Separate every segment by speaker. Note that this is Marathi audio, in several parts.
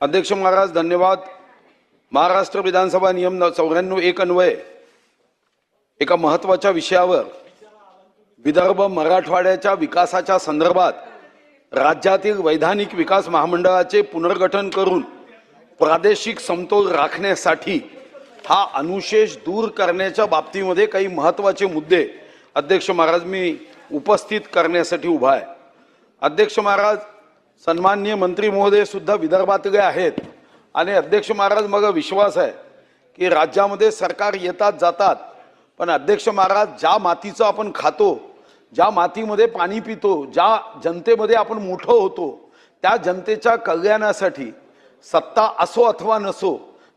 Speaker 1: अध्यक्ष महाराज धन्यवाद। महाराष्ट्र विधानसभा नियम 94(1) अन्वये एका महत्त्वाच्या विषयावर विदर्भ मराठवाड्याच्या विकासाच्या संदर्भात राज्यातील वैधानिक विकास महामंडळाचे पुनर्गठन करून प्रादेशिक समतोल राखण्यासाठी हा अनुशेष दूर करण्याच्या बाबतीमध्ये काही महत्त्वाचे मुद्दे अध्यक्ष महाराज मी उपस्थित करण्यासाठी उभा आहे। अध्यक्ष महाराज, सन्माननीय मंत्री महोदय सुद्धा विदर्भातले आहेत आणि अध्यक्ष महाराज मग विश्वास आहे की राज्यामध्ये सरकार येतात जातात, पण अध्यक्ष महाराज ज्या मातीचं आपण खातो, ज्या मातीमध्ये पाणी पितो, ज्या जनतेमध्ये आपण मोठं होतो, त्या जनतेच्या कल्याणासाठी सत्ता असो अथवा नसो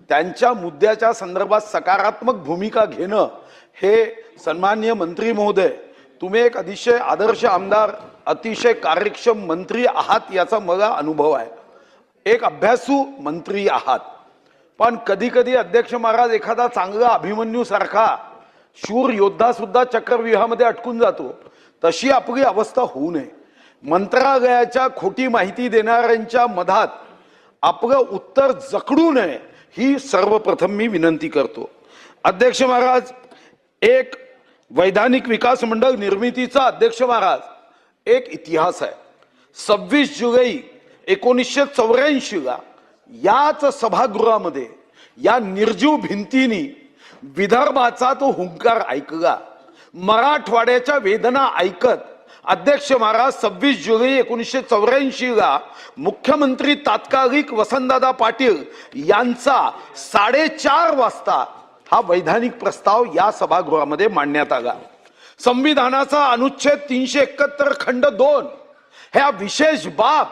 Speaker 1: त्यांच्या मुद्द्याच्या संदर्भात सकारात्मक भूमिका घेणं हे सन्माननीय मंत्री महोदय, तुम्ही एक अतिशय आदर्श आमदार, अतिशय कार्यक्षम मंत्री आहात याचा मला अनुभव आहे। एक अभ्यासू मंत्री आहात, पण कधी कधी अध्यक्ष महाराज एखादा चांगला अभिमन्यू सारखा शूर योद्धा सुद्धा चक्रव्यूहामध्ये अटकून जातो, तशी आपली अवस्था होऊ नये। मंत्रालयाच्या खोटी माहिती देणाऱ्यांच्या मधात आपलं उत्तर जखडू नये ही सर्वप्रथम मी विनंती करतो। अध्यक्ष महाराज, एक वैधानिक विकास मंडळ निर्मितीचा अध्यक्ष महाराज एक इतिहास आहे। 26 जुलै 1984 ला याच सभागृहामध्ये या निर्जीव भिंतीनी विदर्भाचा तो हुंकार ऐकला, मराठवाड्याच्या वेदना ऐकत अध्यक्ष महाराज 26 जुलै 1984 ला मुख्यमंत्री तात्कालिक वसंतदादा पाटील यांचा 4:30 वाजता हा वैधानिक प्रस्ताव या सभागृहामध्ये मांडण्यात आला। संविधानाचा अनुच्छेद 371 खंड 2 ह्या विशेष बाब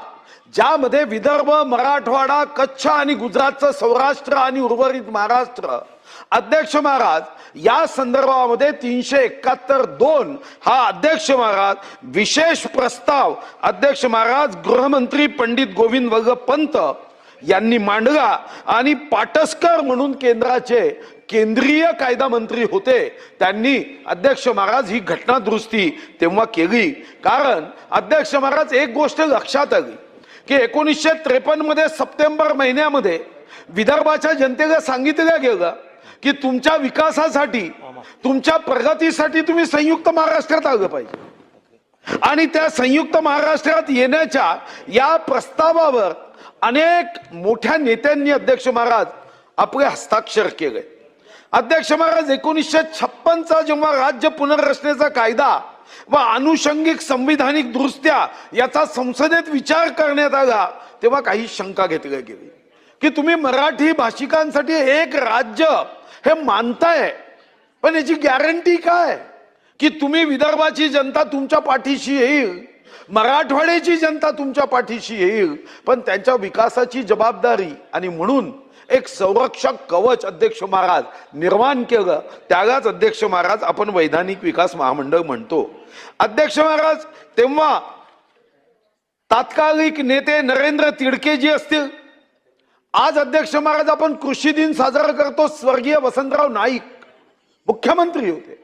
Speaker 1: ज्यामध्ये विदर्भ, मराठवाडा, कच्छ आणि गुजरातचं सौराष्ट्र आणि उर्वरित महाराष्ट्र, अध्यक्ष महाराज या संदर्भामध्ये 371(2) हा अध्यक्ष महाराज विशेष प्रस्ताव अध्यक्ष महाराज गृहमंत्री पंडित गोविंद वल्लभ पंत यांनी मांडला आणि पाटसकर म्हणून केंद्राचे केंद्रीय कायदा मंत्री होते, त्यांनी अध्यक्ष महाराज ही घटना दुरुस्ती तेव्हा केली। कारण अध्यक्ष महाराज एक गोष्ट लक्षात आली की 1953 मध्ये सप्टेंबर महिन्यामध्ये विदर्भाच्या जनतेला सांगितलं गेलं की तुमच्या विकासासाठी, तुमच्या प्रगतीसाठी तुम्ही संयुक्त महाराष्ट्रात आलं पाहिजे आणि त्या संयुक्त महाराष्ट्रात येण्याच्या या प्रस्तावावर अनेक मोठ्या नेत्यांनी अध्यक्ष महाराज आपले हस्ताक्षर केले। अध्यक्ष महाराज 1956चा जेव्हा राज्य पुनर्रचनेचा कायदा व अनुषंगिक संविधानिक दुरुस्त्या याचा संसदेत विचार करण्यात आला तेव्हा काही शंका घेतली गेली की तुम्ही मराठी भाषिकांसाठी एक राज्य हे मानताय, पण याची गॅरंटी काय की तुम्ही विदर्भाची जनता तुमच्या पाठीशी येईल, मराठवाड्याची जनता तुमच्या पाठीशी येईल, पण त्यांच्या विकासाची जबाबदारी आणि म्हणून एक संरक्षक कवच अध्यक्ष महाराज निर्माण केलं, त्यालाच अध्यक्ष महाराज आपण वैधानिक विकास महामंडळ म्हणतो। अध्यक्ष महाराज तेव्हा तात्कालिक नेते नरेंद्र तिडकेजी असतील, आज अध्यक्ष महाराज आपण कृषी दिन साजरा करतो, स्वर्गीय वसंतराव नाईक मुख्यमंत्री होते,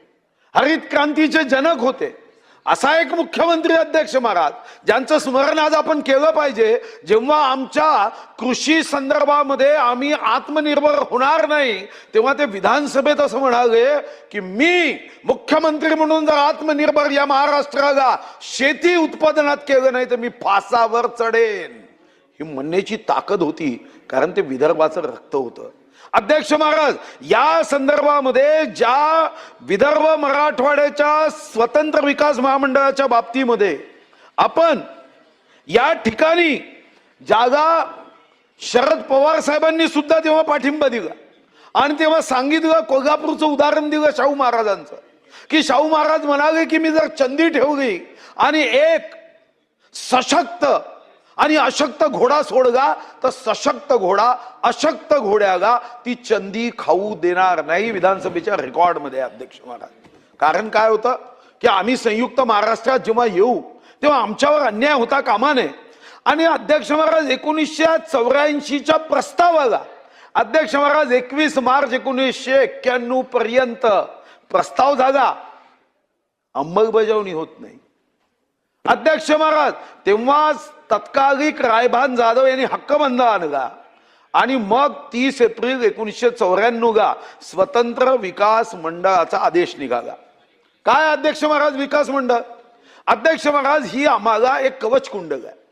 Speaker 1: हरित क्रांतीचे जनक होते, असा एक मुख्यमंत्री अध्यक्ष महाराज ज्यांचं स्मरण आज आपण केलं पाहिजे। जेव्हा आमच्या कृषी संदर्भामध्ये आम्ही आत्मनिर्भर होणार नाही तेव्हा ते विधानसभेत असं म्हणाले की मी मुख्यमंत्री म्हणून जर आत्मनिर्भर या महाराष्ट्राला शेती उत्पादनात केलं नाही तर मी फासावर चढेन, ही म्हणण्याची ताकद होती, कारण ते विदर्भाचं रक्त होतं। अध्यक्ष महाराज या संदर्भामध्ये ज्या विदर्भ मराठवाड्याच्या स्वतंत्र विकास महामंडळाच्या बाबतीमध्ये आपण या ठिकाणी जागा शरद पवार साहेबांनी सुद्धा तेव्हा पाठिंबा दिला आणि तेव्हा सांगितलं, कोल्हापूरचं उदाहरण दिलं शाहू महाराजांचं की शाहू महाराज म्हणाले की मी जर चंदी ठेवली आणि एक सशक्त आणि अशक्त घोडा सोडला तर सशक्त घोडा अशक्त घोड्याला ती चंदी खाऊ देणार नाही। विधानसभेच्या रेकॉर्ड मध्ये अध्यक्ष महाराज, कारण काय होतं की आम्ही संयुक्त महाराष्ट्रात जेव्हा येऊ तेव्हा आमच्यावर अन्याय होता कामा नये आणि अध्यक्ष महाराज 1984च्या प्रस्तावाला अध्यक्ष महाराज 21 मार्च 1991 पर्यंत प्रस्ताव झाला, अंमलबजावणी होत नाही। अध्यक्ष महाराज तेव्हा तत्कालिक रायभान जाधव यांनी हक्कबंध आणला आणि मग 30 एप्रिल 1994 स्वतंत्र विकास मंडळाचा आदेश निघाला. काय अध्यक्ष महाराज विकास मंडळ? अध्यक्ष महाराज ही आम्हाला एक कवच कुंडल आहे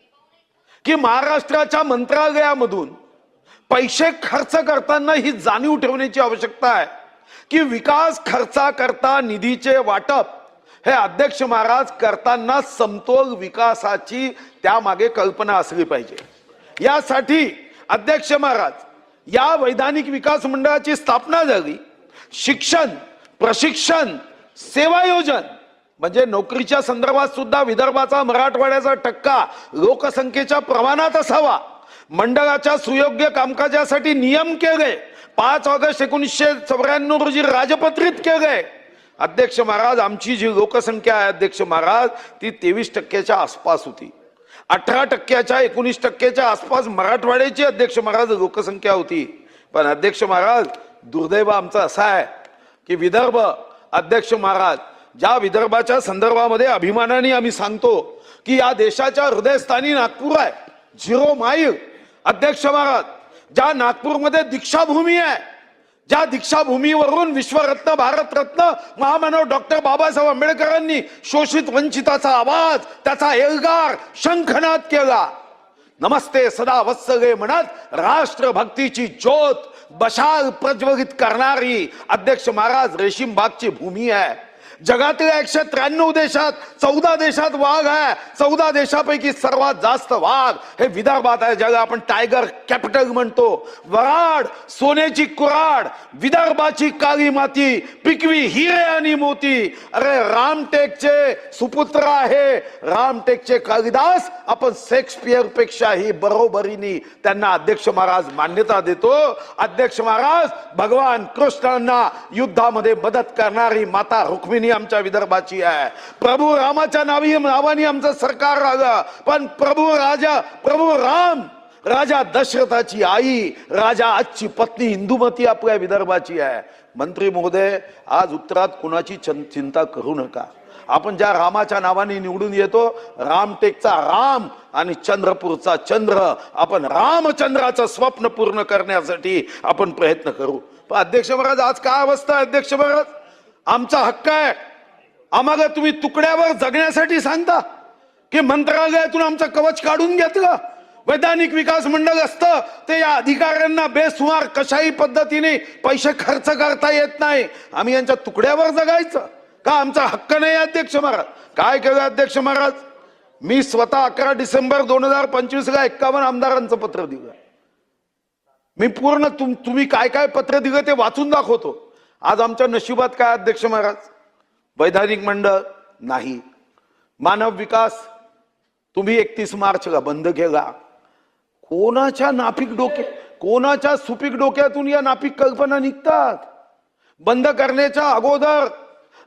Speaker 1: की महाराष्ट्राच्या मंत्रालयामधून पैसे खर्च करताना ही जाणीव ठेवण्याची आवश्यकता आहे की विकास खर्चाकरता निधीचे वाटप हे अध्यक्ष महाराज करताना समतोल विकासाची त्यामागे कल्पना असली पाहिजे. यासाठी अध्यक्ष महाराज या वैधानिक विकास मंडळाची स्थापना झाली. शिक्षण, प्रशिक्षण, सेवा योजन म्हणजे नोकरीच्या संदर्भात सुद्धा विदर्भाचा, मराठवाड्याचा टक्का लोकसंख्येच्या प्रमाणात असावा. मंडळाच्या सुयोग्य कामकाजासाठी नियम केले. 5 ऑगस्ट 1994 रोजी राजपत्रित केले. अध्यक्ष महाराज आमची जी लोकसंख्या आहे अध्यक्ष महाराज ती 23% आसपास होती. 18%, 19% आसपास मराठवाड्याची अध्यक्ष महाराज लोकसंख्या होती. पण अध्यक्ष महाराज दुर्दैव आमचं असं आहे की विदर्भ अध्यक्ष महाराज ज्या विदर्भाच्या संदर्भामध्ये अभिमानाने आम्ही सांगतो की या देशाच्या हृदयस्थानी नागपूर आहे, 0 माईल. अध्यक्ष महाराज ज्या नागपूरमध्ये दीक्षाभूमी आहे, ज्या दीक्षाभूमीवरून विश्वरत्न, भारतरत्न महामानव डॉक्टर बाबासाहेब आंबेडकरांनी शोषित वंचिताचा आवाज, त्याचा एल्गार शंखनाद केला. नमस्ते सदा वत्सले म्हणत राष्ट्रभक्तीची ज्योत बशाल प्रज्वलित करणारी अध्यक्ष महाराज रेशीमबागची भूमी आहे. जगातल्या 193 देशात 14 देशात वाघ आहे. 14 देशापैकी सर्वात जास्त वाघ हे विदर्भात आहे, ज्याला आपण टायगर कॅपिटल म्हणतो. वराड, सोन्याची कुराड, विदर्भाची काळी माती, पिकवी हिरे आणि मोती. अरे रामटेकचे सुपुत्र आहे, रामटेकचे कालिदास. आपण शेक्सपियर पेक्षाही बरोबरीने त्यांना अध्यक्ष महाराज मान्यता देतो. अध्यक्ष महाराज भगवान कृष्णांना युद्धामध्ये मदत करणारी माता रुक्मिणी आमच्या विदर्भाची आहे. प्रभू रामाच्या नावाने आमचं सरकार राहिलं. पण प्रभू राम राजा दशरथाची आई, राजा आजची पत्नी इंदुमती आपल्या विदर्भाची आहे. मंत्री महोदय आज उत्तरात कुणाची चिंता करू नका. आपण ज्या रामाच्या नावाने निवडून येतो, रामटेकचा राम आणि चंद्रपूरचा चंद्र, आपण रामचंद्राचं स्वप्न पूर्ण करण्यासाठी आपण प्रयत्न करू. पण अध्यक्ष महाराज आज काय अवस्था आहे अध्यक्ष महाराज? आमचा हक्क आहे. आम्हाला तुम्ही तुकड्यावर जगण्यासाठी सांगता की मंत्रालयातून आमचं कवच काढून घेतलं. वैधानिक विकास मंडळ असतं ते या अधिकाऱ्यांना बेसुमार कशाही पद्धतीने पैसे खर्च करता येत नाही. आम्ही यांच्या तुकड्यावर जगायचं का? आमचा हक्क नाही अध्यक्ष महाराज. काय केलं अध्यक्ष महाराज? मी स्वतः 11 डिसेंबर 2025 ला 51 आमदारांचं पत्र दिलं. मी पूर्ण तुम्ही काय काय पत्र दिलं ते वाचून दाखवतो. आज आमच्या नशिबात काय अध्यक्ष महाराज? वैधानिक मंडळ नाही. मानव विकास तुम्ही 31 मार्चला बंद केला. कोणाच्या सुपीक डोक्यातून या नापीक कल्पना निघतात? बंद करण्याच्या अगोदर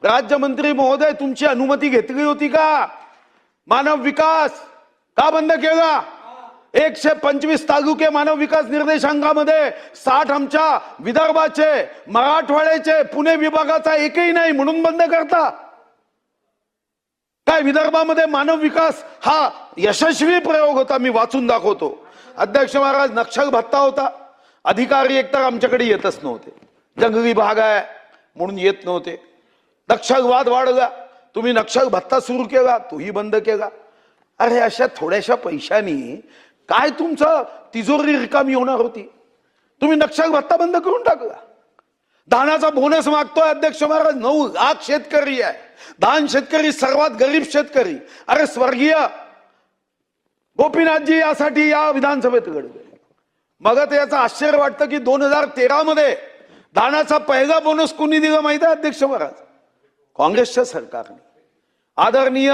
Speaker 1: राज्यमंत्री महोदय तुमची अनुमती घेतली होती का? मानव विकास का बंद केला? 125 तालुके मानव विकास निर्देशांकामध्ये 60 आमच्या विदर्भाचे, मराठवाड्याचे, पुणे विभागाचा एकही नाही म्हणून बंद करता काय? विदर्भामध्ये मानव विकास हा यशस्वी प्रयोग होता. मी वाचून दाखवतो. अध्यक्ष महाराज नक्षल भत्ता होता. अधिकारी एकतर आमच्याकडे येतच नव्हते. जंगली भाग आहे म्हणून येत नव्हते. नक्षलवाद वाढला. तुम्ही नक्षल भत्ता सुरू केला, तोही बंद केला. अरे अशा थोड्याशा पैशानी काय तुमचं तिजोरी रिकामी होणार होती? तुम्ही नक्षल भत्ता बंद करून टाकला. धानाचा बोनस मागतोय अध्यक्ष महाराज. 9 लाख शेतकरी आहे. धान शेतकरी सर्वात गरीब शेतकरी. अरे स्वर्गीय गोपीनाथजी यासाठी या विधानसभेत घडले. मग ते याचं आश्चर्य वाटतं की 2013 मध्ये धानाचा पहिला बोनस कोणी दिला माहिती आहे अध्यक्ष महाराज? काँग्रेसच्या सरकारने. आदरणीय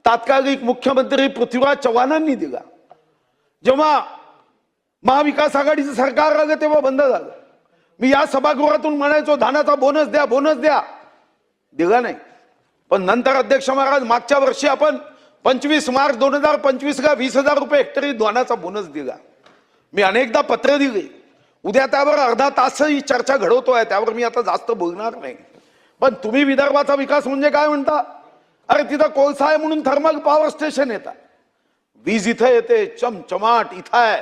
Speaker 1: तात्कालिक मुख्यमंत्री पृथ्वीराज चव्हाणांनी दिला. जेव्हा महाविकास आघाडीचं सरकार आलं तेव्हा बंद झालं. मी या सभागृहातून म्हणायचो धानाचा बोनस द्या, बोनस द्या. दिला नाही. पण नंतर अध्यक्ष महाराज मागच्या वर्षी आपण 25 मार्च 2025 ला 20,000 रुपये हेक्टरी धानाचा बोनस दिला. मी अनेकदा पत्र दिली. उद्या त्यावर अर्धा तासही चर्चा घडवतोय, त्यावर मी आता जास्त बोलणार नाही. पण तुम्ही विदर्भाचा विकास म्हणजे काय म्हणता? अरे तिथं कोळसा आहे म्हणून थर्मल पॉवर स्टेशन येतात. वीज इथं येते, चमचमाट इथं आहे.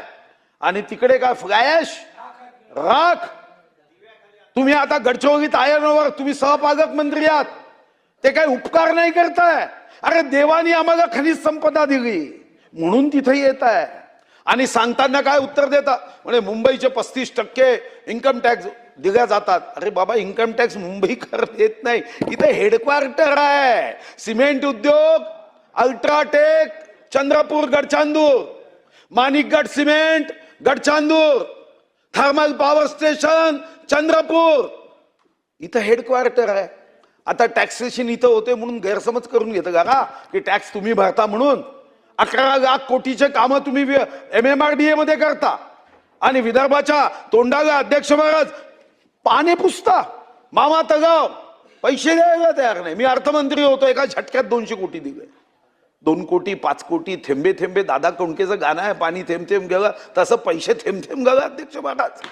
Speaker 1: आणि तिकडे काय फ्लॅश राख. तुम्ही आता गडचिरोलीत आयर्नवर तुम्ही सहपालक मंत्री आहात, ते काही उपकार नाही करताय. अरे देवानी आम्हाला खनिज संपदा दिली म्हणून तिथे येत आहे आणि सांगताना काय उत्तर देता म्हणजे मुंबईचे 35% इन्कम टॅक्स दिल्या जातात. अरे बाबा, इन्कम टॅक्स मुंबईकर देत नाही, इथे हेडक्वार्टर आहे. सिमेंट उद्योग UltraTech Chandrapur Gadchandur, Manikgarh cement Gadchandur, thermal power station Chandrapur, इथं हेडक्वार्टर आहे. आता टॅक्सेशन इथं होते म्हणून गैरसमज करून घेतं का की टॅक्स तुम्ही भरता म्हणून. 11 लाख कोटीचे कामं तुम्ही MMRDA मध्ये करता आणि विदर्भाच्या तोंडाला अध्यक्ष महाराज पाने पुसता. मामा तगाव पैसे द्यायला तयार नाही. मी अर्थमंत्री होतो, एका झटक्यात 200 कोटी दिले. 2 कोटी 5 कोटी थेंबे थेंबे. दादा कोंडकेचं गाणं आहे, पाणी थेंब थेंब गेलं तसं पैसे थेंब थेंब गेलं. अध्यक्ष महाराज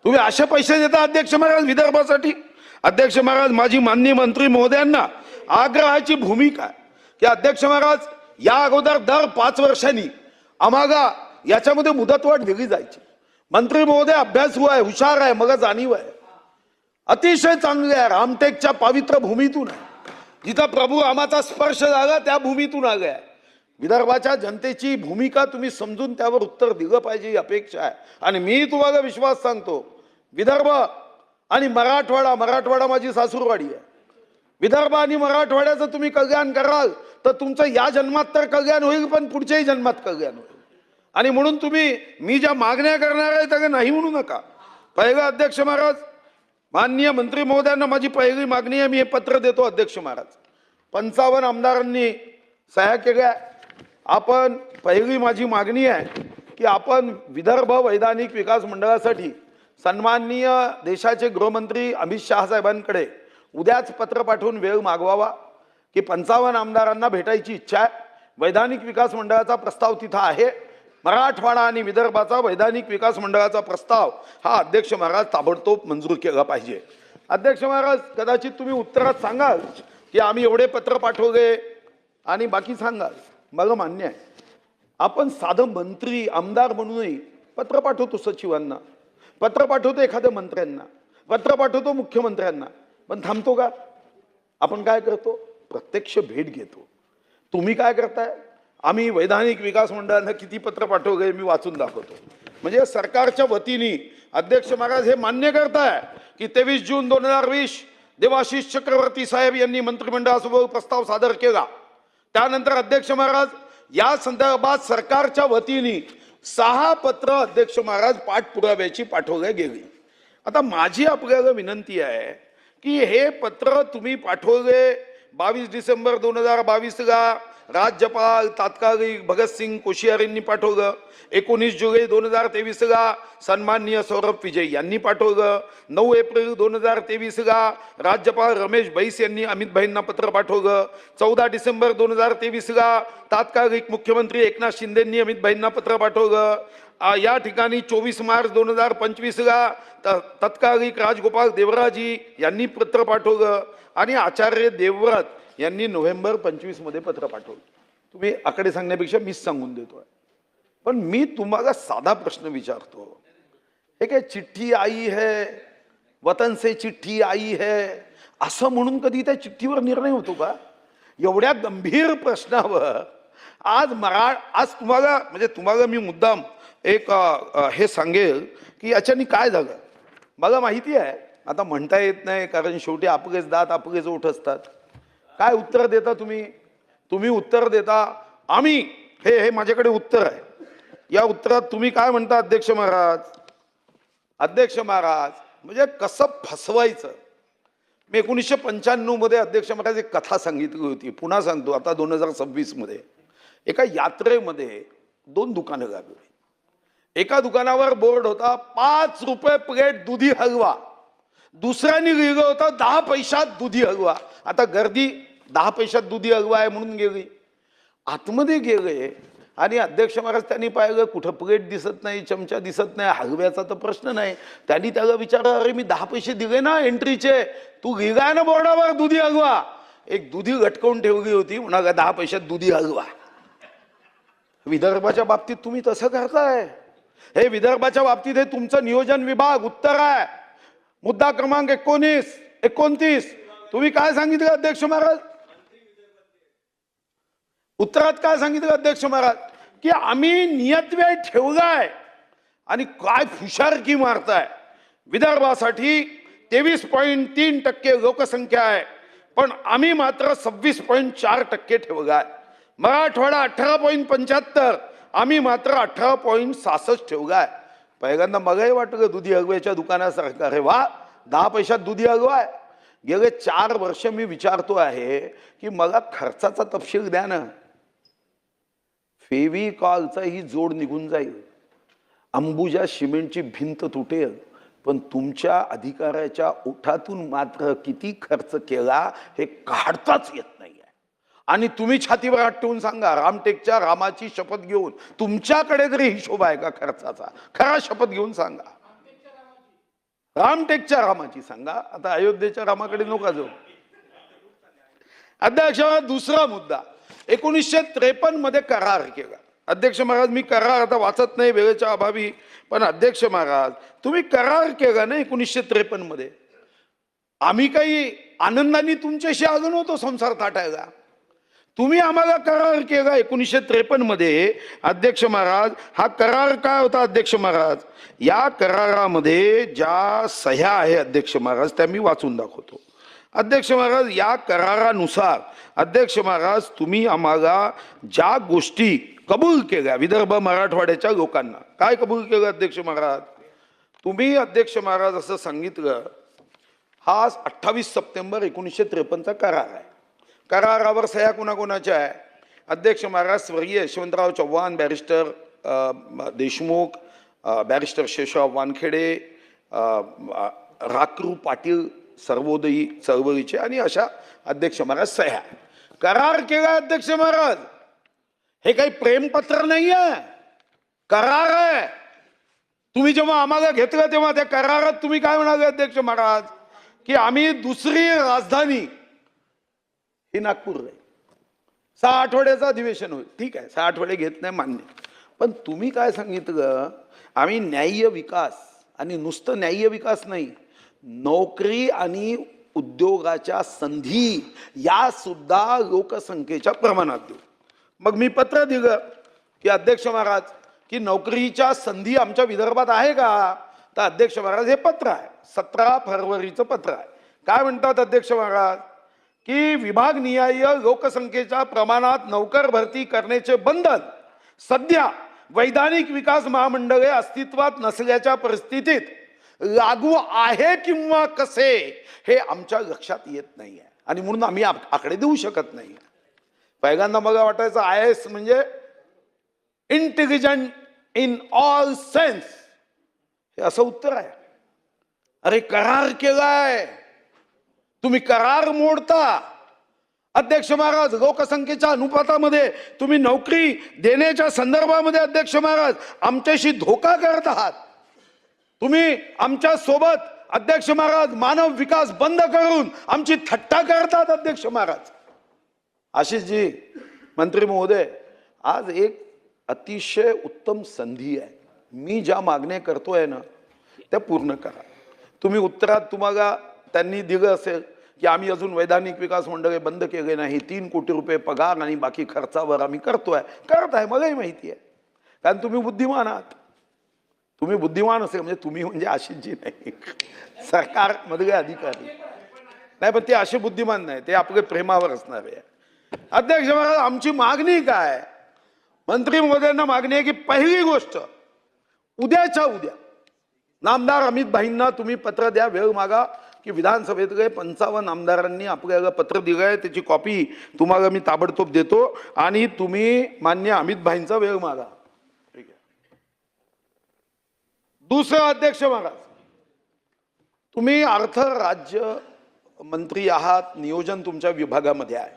Speaker 1: तुम्ही असे पैसे देता अध्यक्ष महाराज विदर्भासाठी. अध्यक्ष महाराज माझी माननीय मंत्री महोदयांना आग्रहाची भूमिका आहे की अध्यक्ष महाराज या अगोदर दर 5 वर्षांनी आम्हाला याच्यामध्ये मुदतवाढ दिली जायची. मंत्री महोदय अभ्यासू आहे, हुशार आहे, मग जाणीव आहे, अतिशय चांगले आहे. रामटेकच्या पवित्र भूमीतून आहे, जिथं प्रभू रामाचा स्पर्श झाला त्या भूमीतून आले आहे. विदर्भाच्या जनतेची भूमिका तुम्ही समजून त्यावर उत्तर दिलं पाहिजे ही अपेक्षा आहे. आणि मी तुम्हाला विश्वास सांगतो, विदर्भ आणि मराठवाडा माझी सासूरवाडी आहे. विदर्भ आणि मराठवाड्याचं तुम्ही कल्याण कराल तर तुमचं या जन्मात तर कल्याण होईल, पण पुढच्याही जन्मात कल्याण होईल. आणि म्हणून तुम्ही मी ज्या मागण्या करणार आहे त्या नाही म्हणू नका. पहिलं अध्यक्ष महाराज माननीय मंत्री महोदयांना माझी पहिली मागणी आहे, मी हे पत्र देतो अध्यक्ष महाराज. 55 आमदारांनी सह्या केल्या. आपण पहिली माझी मागणी आहे की आपण विदर्भ वैधानिक विकास मंडळासाठी सन्माननीय देशाचे गृहमंत्री अमित शहा साहेबांकडे उद्याच पत्र पाठवून वेळ मागवावा की 55 आमदारांना भेटायची इच्छा आहे. वैधानिक विकास मंडळाचा प्रस्ताव तिथं आहे. मराठवाडा आणि विदर्भाचा वैधानिक विकास मंडळाचा प्रस्ताव हा अध्यक्ष महाराज ताबडतोब मंजूर केला पाहिजे. अध्यक्ष महाराज कदाचित तुम्ही उत्तरात सांगाल की आम्ही एवढे पत्र पाठवले आणि बाकी सांगाल, मला मान्य आहे. आपण साधं मंत्री आमदार म्हणूनही पत्र पाठवतो, सचिवांना पत्र पाठवतो, एखाद्या मंत्र्यांना पत्र पाठवतो, मुख्यमंत्र्यांना, पण थांबतो का? आपण काय करतो? प्रत्यक्ष भेट घेतो. तुम्ही काय करताय? आम्ही वैधानिक विकास मंडळांना किती पत्र पाठवले मी वाचून दाखवतो. म्हणजे सरकारच्या वतीने अध्यक्ष महाराज हे मान्य करताय की 23 जून 2020 देवाशिष चक्रवर्ती साहेब यांनी मंत्रिमंडळासमोर प्रस्ताव सादर केला. त्यानंतर अध्यक्ष महाराज या संदर्भात सरकारच्या वतीने 6 पत्र अध्यक्ष महाराज पाठपुराव्याची पाठवल्या गेली. आता माझी आपल्याला विनंती आहे की हे पत्र तुम्ही पाठवले 22 डिसेंबर 2022ला राज्यपाल तात्कालिक भगतसिंग कोश्यारींनी पाठवलं. 19 जुलै 2023ला सन्माननीय सौरभ विजय यांनी पाठवलं. 9 एप्रिल 2023ला राज्यपाल रमेश बैस यांनी अमित भाईंना पत्र पाठवलं. 14 डिसेंबर 2023ला तात्कालिक मुख्यमंत्री एकनाथ शिंदेंनी अमित भाईंना पत्र पाठवलं. या ठिकाणी 24 मार्च 2025ला तत्कालिक राजगोपाल देवराजी यांनी पत्र पाठवलं आणि आचार्य देवव्रत यांनी नोव्हेंबर 25 मध्ये पत्र पाठवलं. तुम्ही आकडे सांगण्यापेक्षा मीच सांगून देतोय. पण मी तुम्हाला साधा प्रश्न विचारतो, हे काय चिठ्ठी आई है, वतन से चिठ्ठी आई है असं म्हणून कधी त्या चिठ्ठीवर निर्णय होतो का? एवढ्या गंभीर प्रश्नावर आज तुम्हाला मी मुद्दाम एक हे सांगेल की याच्यानी काय झालं. मला माहिती आहे, आता म्हणता येत नाही कारण शेवटी आपलेच दात आपलेच ओठ असतात. काय उत्तर देता तुम्ही उत्तर देता आम्ही हे माझ्याकडे उत्तर आहे. या उत्तरात तुम्ही काय म्हणता अध्यक्ष महाराज? अध्यक्ष महाराज म्हणजे कसं फसवायचं. मी 1995 मध्ये अध्यक्ष महाराज एक कथा सांगितली होती, पुन्हा सांगतो आता 2026 मध्ये. एका यात्रेमध्ये 2 दुकानं लागली. एका दुकानावर बोर्ड होता 5 रुपये प्लेट दुधी हलवा, दुसऱ्याने लिहिलं होतं 10 पैशात दुधी हलवा. आता गर्दी 10 पैशात दुधी हलवा आहे म्हणून गेली. आतमध्ये गेले आणि अध्यक्ष महाराज त्यांनी पाहिलं कुठं प्लेट दिसत नाही, चमचा दिसत नाही, हलव्याचा तर प्रश्न नाही. त्यांनी त्याला विचारलं, अरे मी 10 पैसे दिले ना एंट्रीचे, तू लिहिलाय ना बोर्डावर दुधी हलवा? एक दुधी लटकवून ठेवली होती, म्हणाला 10 पैशात दुधी हलवा. विदर्भाच्या बाबतीत तुम्ही तसं करताय. हे विदर्भाच्या बाबतीत हे तुमचं नियोजन विभाग उत्तर आहे. मुद्दा क्रमांक 29 तुम्ही काय सांगितलं अध्यक्ष महाराज? उत्तरात काय सांगितलं अध्यक्ष महाराज? की आम्ही नियतव्यय ठेवलाय आणि काय फुशारकी मारताय. विदर्भासाठी 23.3% लोकसंख्या आहे, पण आम्ही मात्र 26.4% ठेवलाय. मराठवाडा 18.75, आम्ही मात्र 18.66 ठेवलाय. पहिल्यांदा मलाही वाटलं दुधी हलव्याच्या दुकानासारखं, अरे वा 10 पैशात दुधी हलवा आहे. गेले 4 वर्ष मी विचारतो आहे की मला खर्चाचा तपशील द्या ना. फेविकॉलचा ही जोड निघून जाईल, अंबुजा सिमेंटची भिंत तुटेल, पण तुमच्या अधिकाऱ्याच्या ओठातून मात्र किती खर्च केला हे काढताच येत नाहीये. आणि तुम्ही छातीवर हात ठेवून सांगा, रामटेकच्या रामाची शपथ घेऊन तुमच्याकडे तरी हिशोब आहे का खर्चाचा? खरा शपथ घेऊन सांगा. रामटेकच्या रामाची सांगा, आता अयोध्येच्या रामाकडे नका जाऊ. अध्यक्ष, दुसरा मुद्दा 1953 मध्ये करार केला. अध्यक्ष महाराज, मी करार आता वाचत नाही वेळेच्या अभावी, पण अध्यक्ष महाराज तुम्ही करार केला ना 1953 मध्ये. आम्ही काही आनंदाने तुमच्याशी आलो नव्हतो संसार थाटायला. तुम्ही आम्हाला करार केला 1953 मध्ये. अध्यक्ष महाराज, हा करार काय होता अध्यक्ष महाराज? या करारामध्ये ज्या सह्या आहे अध्यक्ष महाराज त्या मी वाचून दाखवतो. अध्यक्ष महाराज, या करारानुसार अध्यक्ष महाराज तुम्ही आम्हाला ज्या गोष्टी कबूल केल्या विदर्भ मराठवाड्याच्या लोकांना, काय कबूल केलं अध्यक्ष महाराज? तुम्ही अध्यक्ष महाराज असं सांगितलं, हा 28 सप्टेंबर 1953 चा करार आहे. करारावर सह्या कोणाकोणाच्या आहे? अध्यक्ष महाराज स्वर्गीय यशवंतराव चव्हाण, बॅरिस्टर देशमुख, बॅरिस्टर शेषराव वानखेडे, राकृ पाटील सर्वोदयी चळवळीचे आणि अशा अध्यक्ष महाराज सह्या. करार केला अध्यक्ष महाराज. हे काही प्रेमपत्र नाही आहे, करार आहे. तुम्ही जेव्हा आम्हाला घेतलं तेव्हा त्या करारात तुम्ही काय म्हणाले अध्यक्ष महाराज? की आम्ही दुसरी राजधानी ही नागपूर आहे. 6 आठवड्याचं अधिवेशन होईल. ठीक आहे, 6 आठवडे घेत नाही मान्य, पण तुम्ही काय सांगितलं? आम्ही न्याय्य विकास, आणि नुसतं न्याय्य विकास नाही, नोकरी आणि उद्योगाच्या संधी या सुद्धा लोकसंख्येच्या प्रमाणात देऊ. मग मी पत्र दिलं की अध्यक्ष महाराज की नोकरीच्या संधी आमच्या विदर्भात आहे का? तर अध्यक्ष महाराज हे पत्र आहे, 17 फरवरीचं पत्र आहे. काय म्हणतात अध्यक्ष महाराज? की विभागनिहाय लोकसंख्येच्या प्रमाणात नोकर भरती करण्याचे बंधन सध्या वैधानिक विकास महामंडळे अस्तित्वात नसल्याच्या परिस्थितीत लागू आहे किंवा कसे हे आमच्या लक्षात येत नाहीये, आणि म्हणून आम्ही आकडे देऊ शकत नाही. पहिल्यांदा मला वाटायचं IAS म्हणजे इंटेलिजंट इन ऑल सेन्स, हे असं उत्तर आहे. अरे करार केलाय, तुम्ही करार मोडता. अध्यक्ष महाराज, लोकसंख्येच्या अनुपातामध्ये तुम्ही नोकरी देण्याच्या संदर्भामध्ये अध्यक्ष महाराज आमच्याशी धोका करत आहात. तुम्ही आमच्या सोबत अध्यक्ष महाराज मानव विकास बंद करून आमची थट्टा करतात अध्यक्ष महाराज. आशिषजी मंत्री महोदय, आज एक अतिशय उत्तम संधी आहे. मी ज्या मागण्या करतोय ना त्या पूर्ण करा. तुम्ही उत्तरात तुम्हाला त्यांनी दिलं असेल की आम्ही अजून वैधानिक विकास मंडळे बंद केले नाही, 3 कोटी रुपये पगार आणि बाकी खर्चावर आम्ही करत आहे. मलाही माहिती आहे, कारण तुम्ही बुद्धिमान आहात. तुम्ही बुद्धिमान असेल म्हणजे तुम्ही म्हणजे आशिषजी नाही, सरकार मधले अधिकारी नाही, पण ते असे बुद्धिमान नाही, ते आपले प्रेमावर असणारे आहे. अध्यक्ष महाराज, आमची मागणी काय? मंत्री महोदयांना मागणी आहे की पहिली गोष्ट उद्याच्या उद्या नामदार अमित भाईंना तुम्ही पत्र द्या, वेळ मागा की विधानसभेतले 55 आमदारांनी आपल्याला पत्र दिलं आहे, त्याची कॉपी तुम्हाला मी ताबडतोब देतो, आणि तुम्ही मान्य अमित भाईंचा वेळ मागा. ठीक आहे. दुसरं अध्यक्ष महाराज, तुम्ही अर्थ राज्य मंत्री आहात, नियोजन तुमच्या विभागामध्ये आहे.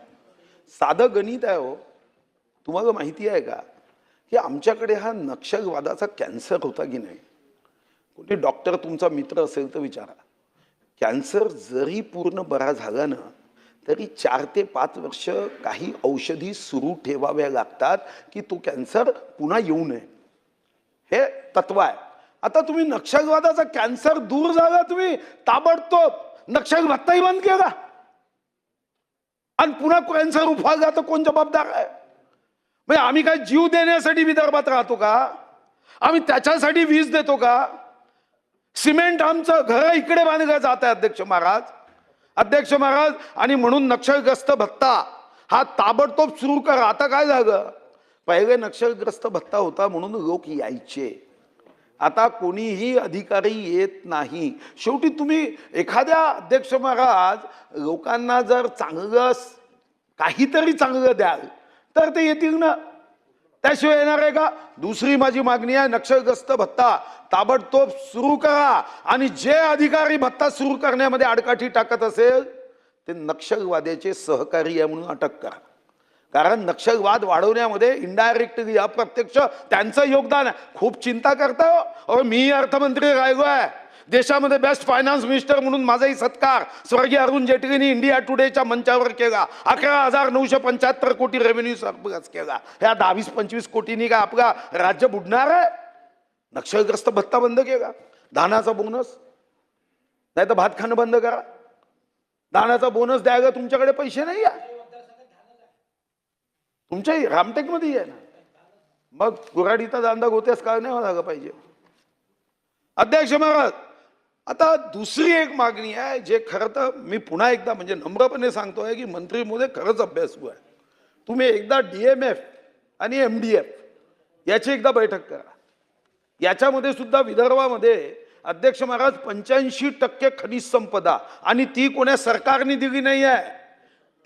Speaker 1: साधं गणित आहे हो. तुम्हाला माहिती आहे का की आमच्याकडे हा नक्षलवादाचा कॅन्सर होता की नाही? कोणी डॉक्टर तुमचा मित्र असेल तर विचारा. कॅन्सर जरी पूर्ण बरा झाला ना तरी 4 ते 5 वर्ष काही औषधी सुरू ठेवाव्या लागतात की तो कॅन्सर पुन्हा येऊ नये. हे तत्व आहे. आता तुम्ही नक्षलवादाचा कॅन्सर दूर झाला, तुम्ही ताबडतोब नक्षल भत्ताही बंद केला आणि पुन्हा कॅन्सर उफाळला तर कोण जबाबदार आहे? म्हणजे आम्ही काय जीव देण्यासाठी विदर्भात राहतो का? आम्ही त्याच्यासाठी वीज देतो का? सिमेंट आमचं घर इकडे बांधलं जात आहे अध्यक्ष महाराज. आणि म्हणून नक्षलग्रस्त भत्ता हा ताबडतोब सुरू करा. आता काय झालं, पहिले नक्षलग्रस्त भत्ता होता म्हणून लोक यायचे, आता कोणीही अधिकारी येत नाही. शेवटी तुम्ही एखाद्या अध्यक्ष महाराज लोकांना जर चांगलं काहीतरी चांगलं द्याल तर ते येतील ना, त्याशिवाय येणार आहे का? दुसरी माझी मागणी आहे, नक्षलग्रस्त भत्ता ताबडतोब सुरू करा आणि जे अधिकारी भत्ता सुरू करण्यामध्ये आडकाठी टाकत असेल ते नक्षलवाद्याचे सहकारी आहे म्हणून अटक करा. कारण नक्षलवाद वाढवण्यामध्ये इनडायरेक्टली अप्रत्यक्ष त्यांचं योगदान आहे. खूप चिंता करता हो. मी अर्थमंत्री राहिलो आहे, देशामध्ये बेस्ट फायनान्स मिनिस्टर म्हणून माझाही सत्कार स्वर्गीय अरुण जेटलींनी इंडिया टुडेच्या मंचावर केला. 11,975 कोटी रेव्हेन्यू सरप्लस केला. ह्या 22-25 कोटींनी काय आपला राज्य बुडणार आहे? नक्षलग्रस्त भत्ता बंद केला, धानाचा बोनस, नाही तर भात खाणं बंद करा. धानाचा बोनस द्यायला तुमच्याकडे पैसे नाही आहे, तुमच्या रामटेक मध्ये आहे ना, मग गुराडीचा दांदा गोत्यास काय नाही झालं पाहिजे. अध्यक्ष महाराज, आता दुसरी एक मागणी आहे, जे खरं तर मी पुन्हा एकदा म्हणजे नम्रपणे सांगतोय की मंत्री महोदय खरंच अभ्यासू आहे. तुम्ही एकदा DMF आणि MDF याची एकदा बैठक करा. याच्यामध्ये सुद्धा विदर्भामध्ये अध्यक्ष महाराज 85% खनिज संपदा, आणि ती कोण्या सरकारने दिली नाही आहे,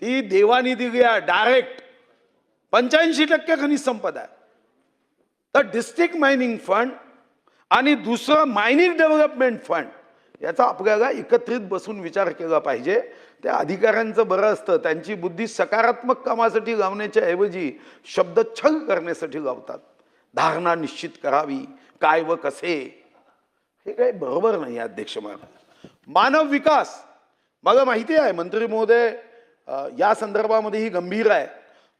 Speaker 1: ती देवानी दिली आहे डायरेक्ट. 85% खनिज संपदा आहे. तर डिस्ट्रिक्ट मायनिंग फंड आणि दुसरं मायनिंग डेव्हलपमेंट फंड याचा आपल्याला एकत्रित बसून विचार केला पाहिजे. त्या अधिकाऱ्यांचं बरं असतं, त्यांची बुद्धी सकारात्मक कामासाठी लावण्याच्या ऐवजी शब्दच्छल करण्यासाठी लावतात. धारणा निश्चित करावी, काय व कसे, हे काही बरोबर नाही अध्यक्ष महाराज. मानव विकास, मला माहिती आहे मंत्री महोदय या संदर्भामध्येही गंभीर आहे,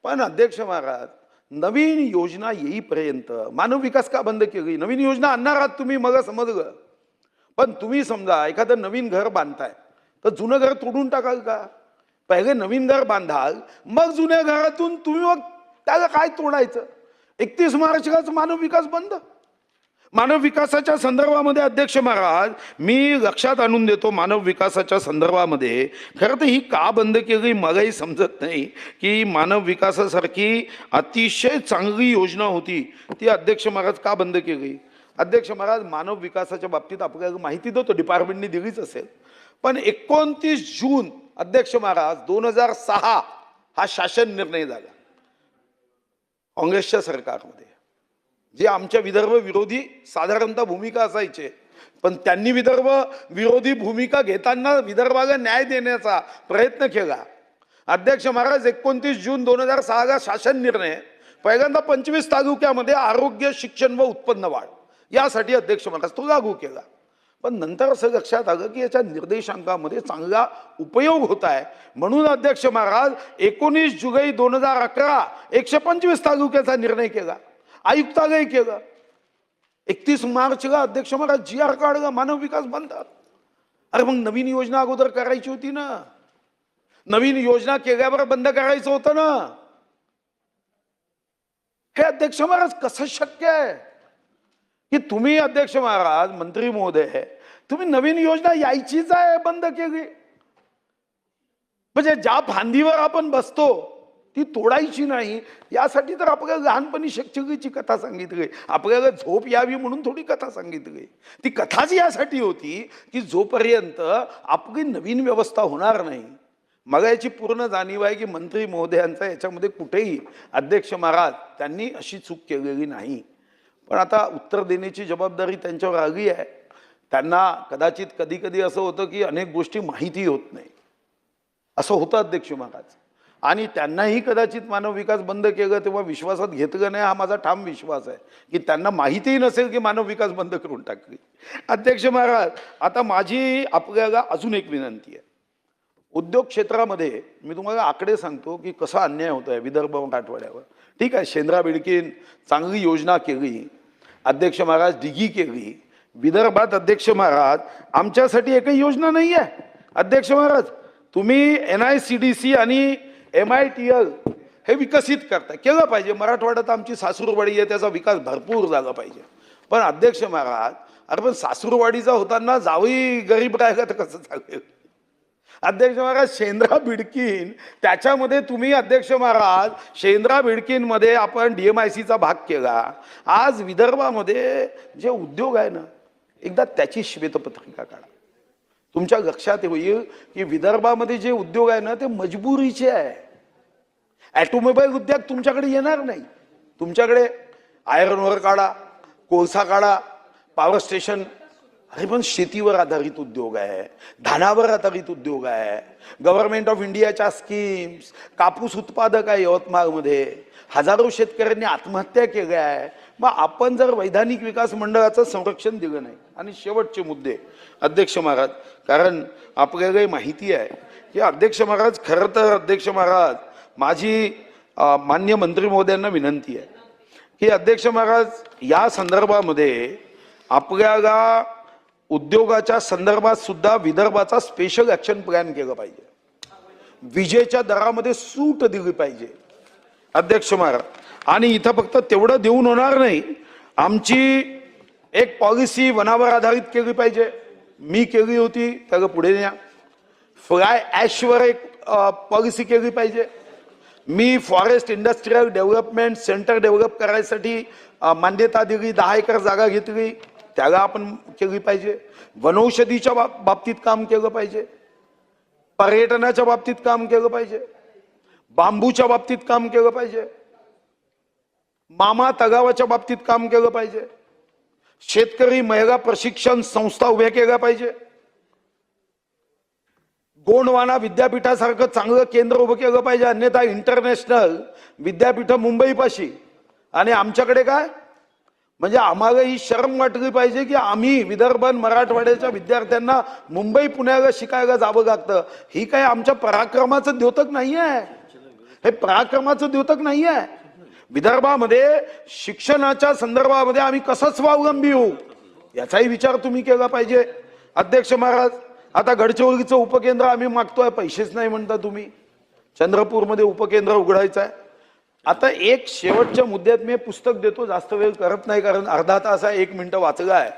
Speaker 1: पण अध्यक्ष महाराज नवीन योजना येईपर्यंत मानव विकास का बंद केली? नवीन योजना आणणार आहात तुम्ही, मला समजलं, पण तुम्ही समजा एखादं नवीन घर बांधताय तर जुनं घर तोडून टाकाल का? पहिले नवीन घर बांधाल, मग जुन्या घरातून तुम्ही मग त्याला काय तोडायचं? 31 मार्चलाच मानव विकास बंद. मानव विकासाच्या संदर्भामध्ये अध्यक्ष महाराज मी लक्षात आणून देतो, मानव विकासाच्या संदर्भामध्ये खरं तर ही का बंद केली मलाही समजत नाही, की मानव विकासासारखी अतिशय चांगली योजना होती ती अध्यक्ष महाराज का बंद केली? अध्यक्ष महाराज मानव विकासाच्या बाबतीत आपल्याला माहिती देतो, डिपार्टमेंटने दिलीच असेल, पण 29 जून अध्यक्ष महाराज 2006 हा शासन निर्णय झाला काँग्रेसच्या सरकारमध्ये, जे आमच्या विदर्भ विरोधी साधारणतः भूमिका असायचे, पण त्यांनी विदर्भ विरोधी भूमिका घेताना विदर्भाला न्याय देण्याचा प्रयत्न केला. अध्यक्ष महाराज 29 जून 2006 शासन निर्णय पहिल्यांदा 25 तालुक्यामध्ये आरोग्य, शिक्षण व उत्पन्न वाढ यासाठी अध्यक्ष महाराज तो लागू केला. पण नंतर असं लक्षात आलं की याच्या निर्देशांकामध्ये चांगला उपयोग होत आहे, म्हणून अध्यक्ष महाराज 19 जुलै 2011 125 तालुक्याचा निर्णय केला, आयुक्तालय केलं. 31 मार्चला अध्यक्ष महाराज GR काढला, मानव विकास बंद. अरे मग नवीन योजना अगोदर करायची होती ना, नवीन योजना केल्यावर बंद करायचं होतं ना. हे अध्यक्ष महाराज कसं शक्य आहे की तुम्ही अध्यक्ष महाराज मंत्री महोदय तुम्ही नवीन योजना यायचीच आहे बंद केली? म्हणजे ज्या फांदीवर आपण बसतो ती तोडायची नाही, यासाठी तर आपल्याला लहानपणी शिक्षकीची कथा सांगितली, आपल्याला झोप यावी म्हणून थोडी कथा सांगितली. ती कथाच यासाठी होती की जोपर्यंत आपली नवीन व्यवस्था होणार नाही. मला याची पूर्ण जाणीव आहे की मंत्री महोदयांचा याच्यामध्ये कुठेही अध्यक्ष महाराज त्यांनी अशी चूक केलेली नाही, पण आता उत्तर देण्याची जबाबदारी त्यांच्यावर आली आहे. त्यांना कदाचित कधी कधी असं होतं की अनेक गोष्टी माहिती होत नाही, असं होतं अध्यक्ष महाराज, आणि त्यांनाही कदाचित मानव विकास बंद केलं तेव्हा विश्वासात घेतलं नाही, हा माझा ठाम विश्वास आहे की त्यांना माहितीही नसेल की मानव विकास बंद करून टाकली. अध्यक्ष महाराज आता माझी आपल्याला अजून एक विनंती आहे. उद्योग क्षेत्रामध्ये मी तुम्हाला आकडे सांगतो की कसा अन्याय होत आहे विदर्भ मराठवाड्यावर. ठीक आहे, शेंद्रा बिडकीन चांगली योजना केली अध्यक्ष महाराज डिगी केली विदर्भात. अध्यक्ष महाराज आमच्यासाठी एकही योजना नाही आहे. अध्यक्ष महाराज तुम्ही NICDC आणि MITL हे विकसित करता, केलं पाहिजे. मराठवाड्यात आमची सासूरवाडी आहे, त्याचा विकास भरपूर झाला पाहिजे. पण अध्यक्ष महाराज अरे पण सासूरवाडीचा होताना जावई गरीब राहिला तर कसं चालेल. अध्यक्ष महाराज शेंद्रा बिडकीन त्याच्यामध्ये तुम्ही अध्यक्ष महाराज शेंद्रा बिडकीनमध्ये आपण DMICचा भाग केला. आज विदर्भामध्ये जे उद्योग आहे ना, एकदा त्याची श्वेतपत्रिका काढा. तुमच्या लक्षात होईल की विदर्भामध्ये जे उद्योग आहे ना ते मजबुरीचे आहे. ऑटोमोबाईल उद्योग तुमच्याकडे येणार नाही. तुमच्याकडे आयरन ओर काढा, कोळसा काढा, पॉवर स्टेशन. अरे पण शेतीवर आधारित उद्योग आहे, धानावर आधारित उद्योग आहे. गव्हर्नमेंट ऑफ इंडियाच्या स्कीम्स, कापूस उत्पादक आहे यवतमाळमध्ये, हजारो शेतकऱ्यांनी आत्महत्या केल्या आहे. मग आपण जर वैधानिक विकास मंडळाचं संरक्षण दिलं नाही. आणि शेवटचे मुद्दे अध्यक्ष महाराज, कारण आपल्याला माहिती आहे की अध्यक्ष महाराज खरं तर अध्यक्ष महाराज माझी मान्य मंत्री महोदयांना विनंती आहे की अध्यक्ष महाराज या संदर्भामध्ये आपल्याला उद्योगाच्या संदर्भात सुद्धा विदर्भाचा स्पेशल ऍक्शन प्लॅन केलं पाहिजे. विजेच्या दरामध्ये सूट दिली पाहिजे अध्यक्ष महाराज. आणि इथं फक्त तेवढं देऊन होणार नाही, आमची एक पॉलिसी वनावर आधारित केली पाहिजे. मी केली होती, त्याला पुढे न्या. फ्लाय ॲशवर एक पॉलिसी केली पाहिजे. मी forest industrial development centre develop करायसाठी मान्यता दिली, 10 एकर जागा घेतली, त्याला आपण केली पाहिजे. वनौषधीच्या बाबतीत काम केलं पाहिजे, पर्यटनाच्या बाबतीत काम केलं पाहिजे, बांबूच्या बाबतीत काम केलं पाहिजे, मामा तगावाच्या बाबतीत काम केलं पाहिजे, शेतकरी महिला प्रशिक्षण संस्था उभ्या केल्या पाहिजे, गोंडवाना विद्यापीठासारखं चांगलं केंद्र उभं केलं पाहिजे. अन्यथा इंटरनॅशनल विद्यापीठ मुंबईपाशी. आणि आमच्याकडे काय म्हणजे आम्हाला ही शरम वाटली पाहिजे की आम्ही विदर्भ मराठवाड्याच्या विद्यार्थ्यांना मुंबई पुण्याला शिकायला जावं लागतं. ही काय आमच्या पराक्रमाचं द्योतक नाही आहे, हे पराक्रमाचं द्योतक नाही आहे. विदर्भामध्ये शिक्षणाच्या संदर्भामध्ये आम्ही कसं स्वावलंबी होऊ याचाही विचार तुम्ही केला पाहिजे. अध्यक्ष महाराज आता गडचिरोलीचं उपकेंद्र आम्ही मागतोय, पैसेच नाही म्हणता तुम्ही. चंद्रपूरमध्ये उपकेंद्र उघडायचं आहे. आता एक शेवटच्या मुद्द्यात मी पुस्तक देतो, जास्त वेळ करत नाही कारण अर्धा तास आहे, 1 मिनिट वाचला आहे.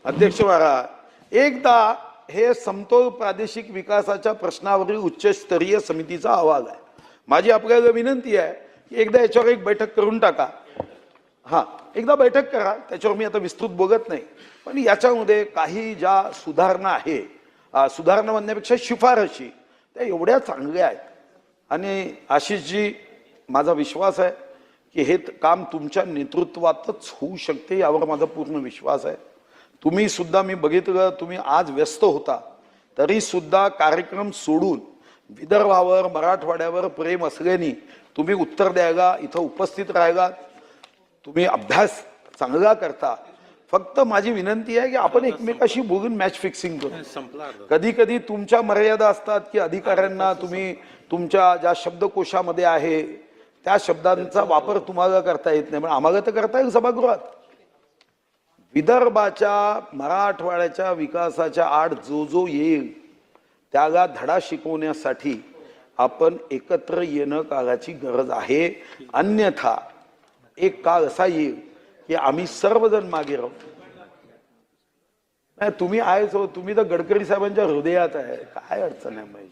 Speaker 1: अध्यक्ष महाराज एकदा हे समतोल प्रादेशिक विकासाच्या प्रश्नावरील उच्चस्तरीय समितीचा अहवाल आहे. माझी आपल्याला विनंती आहे की एकदा याच्यावर एक बैठक करून टाका. हा एकदा बैठक करा, त्याच्यावर मी आता विस्तृत बोलत नाही. पण याच्यामध्ये काही ज्या सुधारणा आहे, सुधारणा म्हणण्यापेक्षा शिफारशी, त्या एवढ्या चांगल्या आहेत. आणि आशिषजी माझा विश्वास आहे की हे काम तुमच्या नेतृत्वातच होऊ शकते, यावर माझा पूर्ण विश्वास आहे. तुम्ही सुद्धा मी बघितलं तुम्ही आज व्यस्त होता तरी सुद्धा कार्यक्रम सोडून विदर्भावर मराठवाड्यावर प्रेम असल्याने तुम्ही उत्तर द्यायला इथं उपस्थित राहायला. तुम्ही अभ्यास चांगला करता. फक्त माझी विनंती आहे की आपण एकमेकाशी बोलून मॅच फिक्सिंग करू. कधी कधी तुमच्या मर्यादा असतात की अधिकाऱ्यांना तुम्ही तुमच्या ज्या शब्दकोशामध्ये आहे त्या शब्दांचा वापर तुम्हाला करता येत नाही, पण आम्हाला तर करता येईल सभागृहात. विदर्भाच्या मराठवाड्याच्या विकासाच्या आड जो जो येईल त्याला धडा शिकवण्यासाठी आपण एकत्र येणं काळाची गरज आहे. अन्यथा एक काळ असा येईल की आम्ही सर्वजण मागे राहू. नाही तुम्ही आहेच हो, तुम्ही तर गडकरी साहेबांच्या हृदयात आहे, काय अडचण आहे माझी.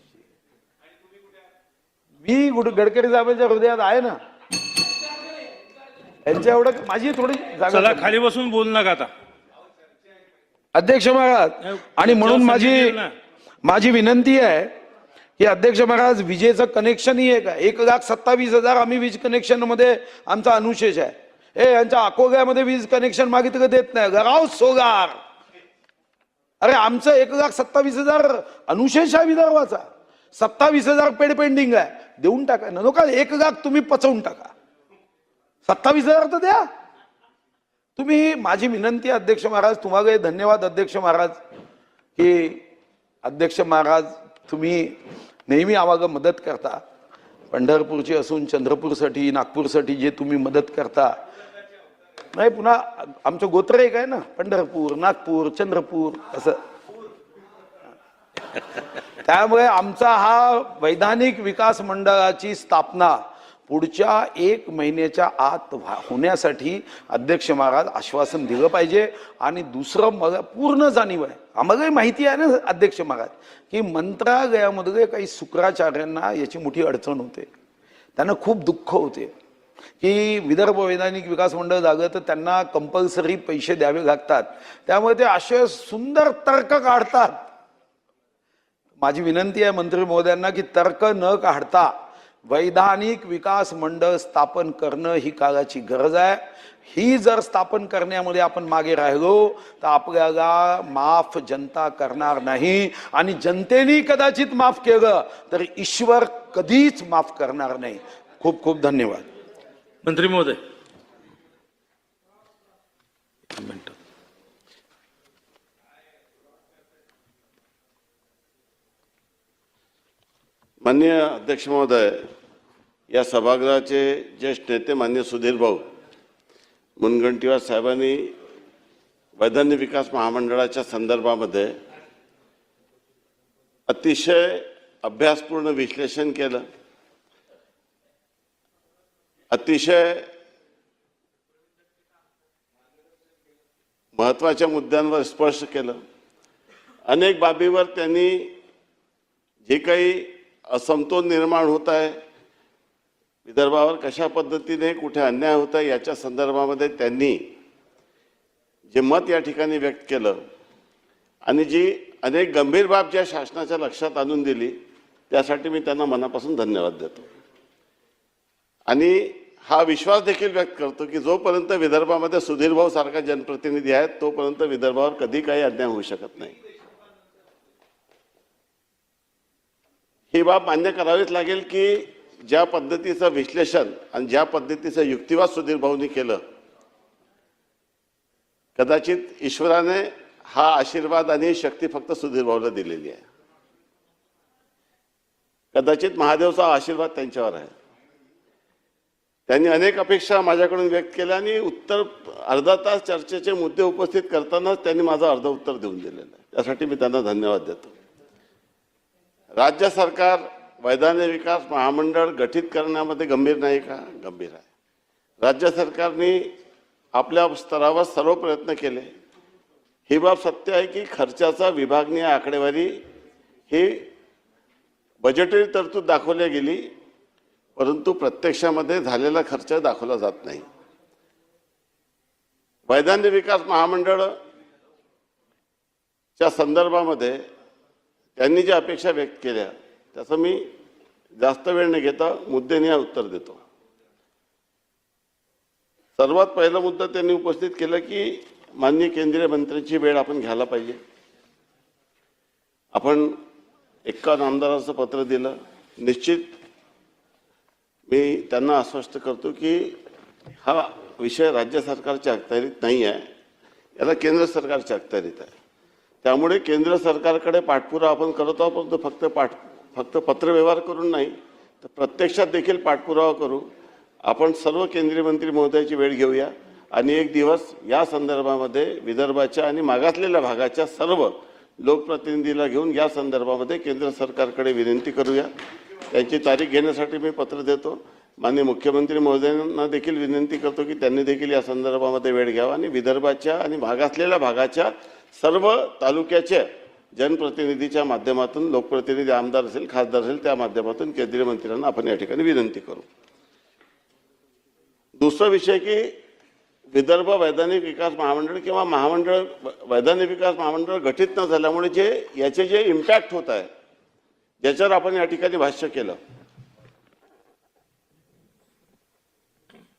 Speaker 1: मी गडकरी साहेबांच्या हृदयात आहे ना, यांच्या एवढं माझी थोडी जागा.
Speaker 2: खाली बसून बोल नका आता
Speaker 1: अध्यक्ष महाराज. आणि म्हणून माझी विनंती आहे की अध्यक्ष महाराज विजेचं कनेक्शन ही आहे का, 1,27,000 आम्ही वीज कनेक्शन मध्ये आमचा अनुशेष आहे. यांच्या अकोल्यामध्ये वीज कनेक्शन मागितलं देत नाही, गराव सोगार. अरे आमचं 1,27,000 अनुशेष आहे विदर्भाचा, 27,000 पेंडिंग आहे, देऊन टाका. नका 1,00,000 तुम्ही पचवून टाका, 27,000 तर द्या तुम्ही. माझी विनंती आहे अध्यक्ष महाराज, तुम्हाला धन्यवाद अध्यक्ष महाराज की अध्यक्ष महाराज तुम्ही नेहमी आम्हाला मदत करता. पंढरपूरची असून चंद्रपूरसाठी नागपूरसाठी जे तुम्ही मदत करता नाही पुन्हा आमचं गोत्र एक आहे ना, पंढरपूर, नागपूर, चंद्रपूर असं. त्यामुळे आमचा हा वैधानिक विकास मंडळाची स्थापना पुढच्या 1 महिन्याच्या आत होण्यासाठी अध्यक्ष महाराज आश्वासन दिलं पाहिजे. आणि दुसरं मग पूर्ण जाणीव आहे, आम्हालाही माहिती आहे ना अध्यक्ष महाराज, की मंत्रालयामध्ये काही शुक्राचार्यांना याची मोठी अडचण होते, त्यांना खूप दुःख होते की विदर्भ वैधानिक विकास मंडळ झालं तर त्यांना कंपल्सरी पैसे द्यावे लागतात. त्यामुळे ते असे सुंदर तर्क काढतात. माझी विनंती आहे मंत्री महोदयांना की तर्क न काढता वैधानिक विकास मंडळ स्थापन करणं ही काळाची गरज आहे. ही जर स्थापन करण्यामध्ये आपण मागे राहिलो तर आपल्याला माफ जनता करणार नाही. आणि जनतेने कदाचित माफ केलं तर ईश्वर कधीच माफ करणार नाही. खूप खूप धन्यवाद.
Speaker 2: मंत्री महोदय.
Speaker 3: माननीय अध्यक्ष महोदय, या सभागृहाचे ज्येष्ठ नेते माननीय सुधीर भाऊ मुनगंटीवार साहेबांनी वैधानिक विकास महामंडळाच्या संदर्भामध्ये अतिशय अभ्यासपूर्ण विश्लेषण केलं, अतिशय महत्त्वाच्या मुद्द्यांवर स्पर्श केलं. अनेक बाबीवर त्यांनी जे काही असमतोल निर्माण होत आहे, विदर्भावर कशा पद्धतीने कुठे अन्याय होत आहे याच्या संदर्भामध्ये त्यांनी जे मत या ठिकाणी व्यक्त केलं आणि जी अनेक गंभीर बाब ज्या शासनाच्या लक्षात आणून दिली त्यासाठी मी त्यांना मनापासून धन्यवाद देतो. आणि हा विश्वास देखील व्यक्त करतो की जोपर्यंत विदर्भामध्ये सुधीर भाऊ सारखा जनप्रतिनिधी आहेत तोपर्यंत विदर्भावर कधी काही अन्याय होऊ शकत नाही. ही बाब मान्य करावीच लागेल की ज्या पद्धतीचं विश्लेषण आणि ज्या पद्धतीचं युक्तिवाद सुधीर भाऊंनी केलं, कदाचित ईश्वराने हा आशीर्वाद आणि शक्ती फक्त सुधीर भाऊला दिलेली आहे. कदाचित महादेवचा आशीर्वाद त्यांच्यावर आहे. त्यांनी अनेक अपेक्षा माझ्याकडून व्यक्त केल्या आणि उत्तर अर्धा तास चर्चेचे मुद्दे उपस्थित करतानाच त्यांनी माझं अर्ध उत्तर देऊन दिलेलं आहे. त्यासाठी मी त्यांना धन्यवाद देतो. राज्य सरकार वैधानिक विकास महामंडळ गठीत करण्यामध्ये गंभीर नाही का? गंभीर आहे. राज्य सरकारने आपल्या स्तरावर सर्व प्रयत्न केले. ही बाब सत्य आहे की खर्चाचा विभागणीय आकडेवारी ही बजेटरी तरतूद दाखवली गेली, परंतु प्रत्यक्षामध्ये झालेला खर्च दाखवला जात नाही. वैधानिक विकास महामंडळच्या संदर्भामध्ये त्यांनी ज्या अपेक्षा व्यक्त केल्या त्याचं मी जास्त वेळ न घेता मुद्द्याने उत्तर देतो. सर्वात पहिला मुद्दा त्यांनी उपस्थित केला की माननीय केंद्रीय मंत्र्यांची वेळ आपण घ्यायला पाहिजे. आपण 51 आमदारांचं पत्र दिलं. निश्चित मी त्यांना आश्वस्त करतो की हा विषय राज्य सरकारच्या अखत्यारीत नाही आहे, याला केंद्र सरकारच्या अखत्यारीत आहे. त्यामुळे केंद्र सरकारकडे पाठपुरावा आपण करत आहोत, परंतु फक्त पत्रव्यवहार करून नाही तर प्रत्यक्षात देखील पाठपुरावा करू. आपण सर्व केंद्रीय मंत्री महोदयाची वेळ घेऊया आणि एक दिवस या संदर्भामध्ये विदर्भाच्या आणि मागासलेल्या भागाच्या सर्व लोकप्रतिनिधीला घेऊन या संदर्भामध्ये केंद्र सरकारकडे विनंती करूया. त्यांची तारीख घेण्यासाठी मी पत्र देतो. माननीय मुख्यमंत्री महोदयांना देखील विनंती करतो की त्यांनी देखील या संदर्भामध्ये वेळ घ्यावा आणि विदर्भाच्या आणि मागासलेल्या भागाच्या सर्व तालुक्याच्या जनप्रतिनिधीच्या माध्यमातून, लोकप्रतिनिधी आमदार असेल, खासदार असेल, त्या माध्यमातून केंद्रीय मंत्र्यांना आपण या ठिकाणी विनंती करू. दुसरा विषय की विदर्भ वैधानिक विकास महामंडळ किंवा वैधानिक विकास महामंडळ गठीत न झाल्यामुळे याचे जे इम्पॅक्ट होत आहे ज्याच्यावर आपण या ठिकाणी भाष्य केलं,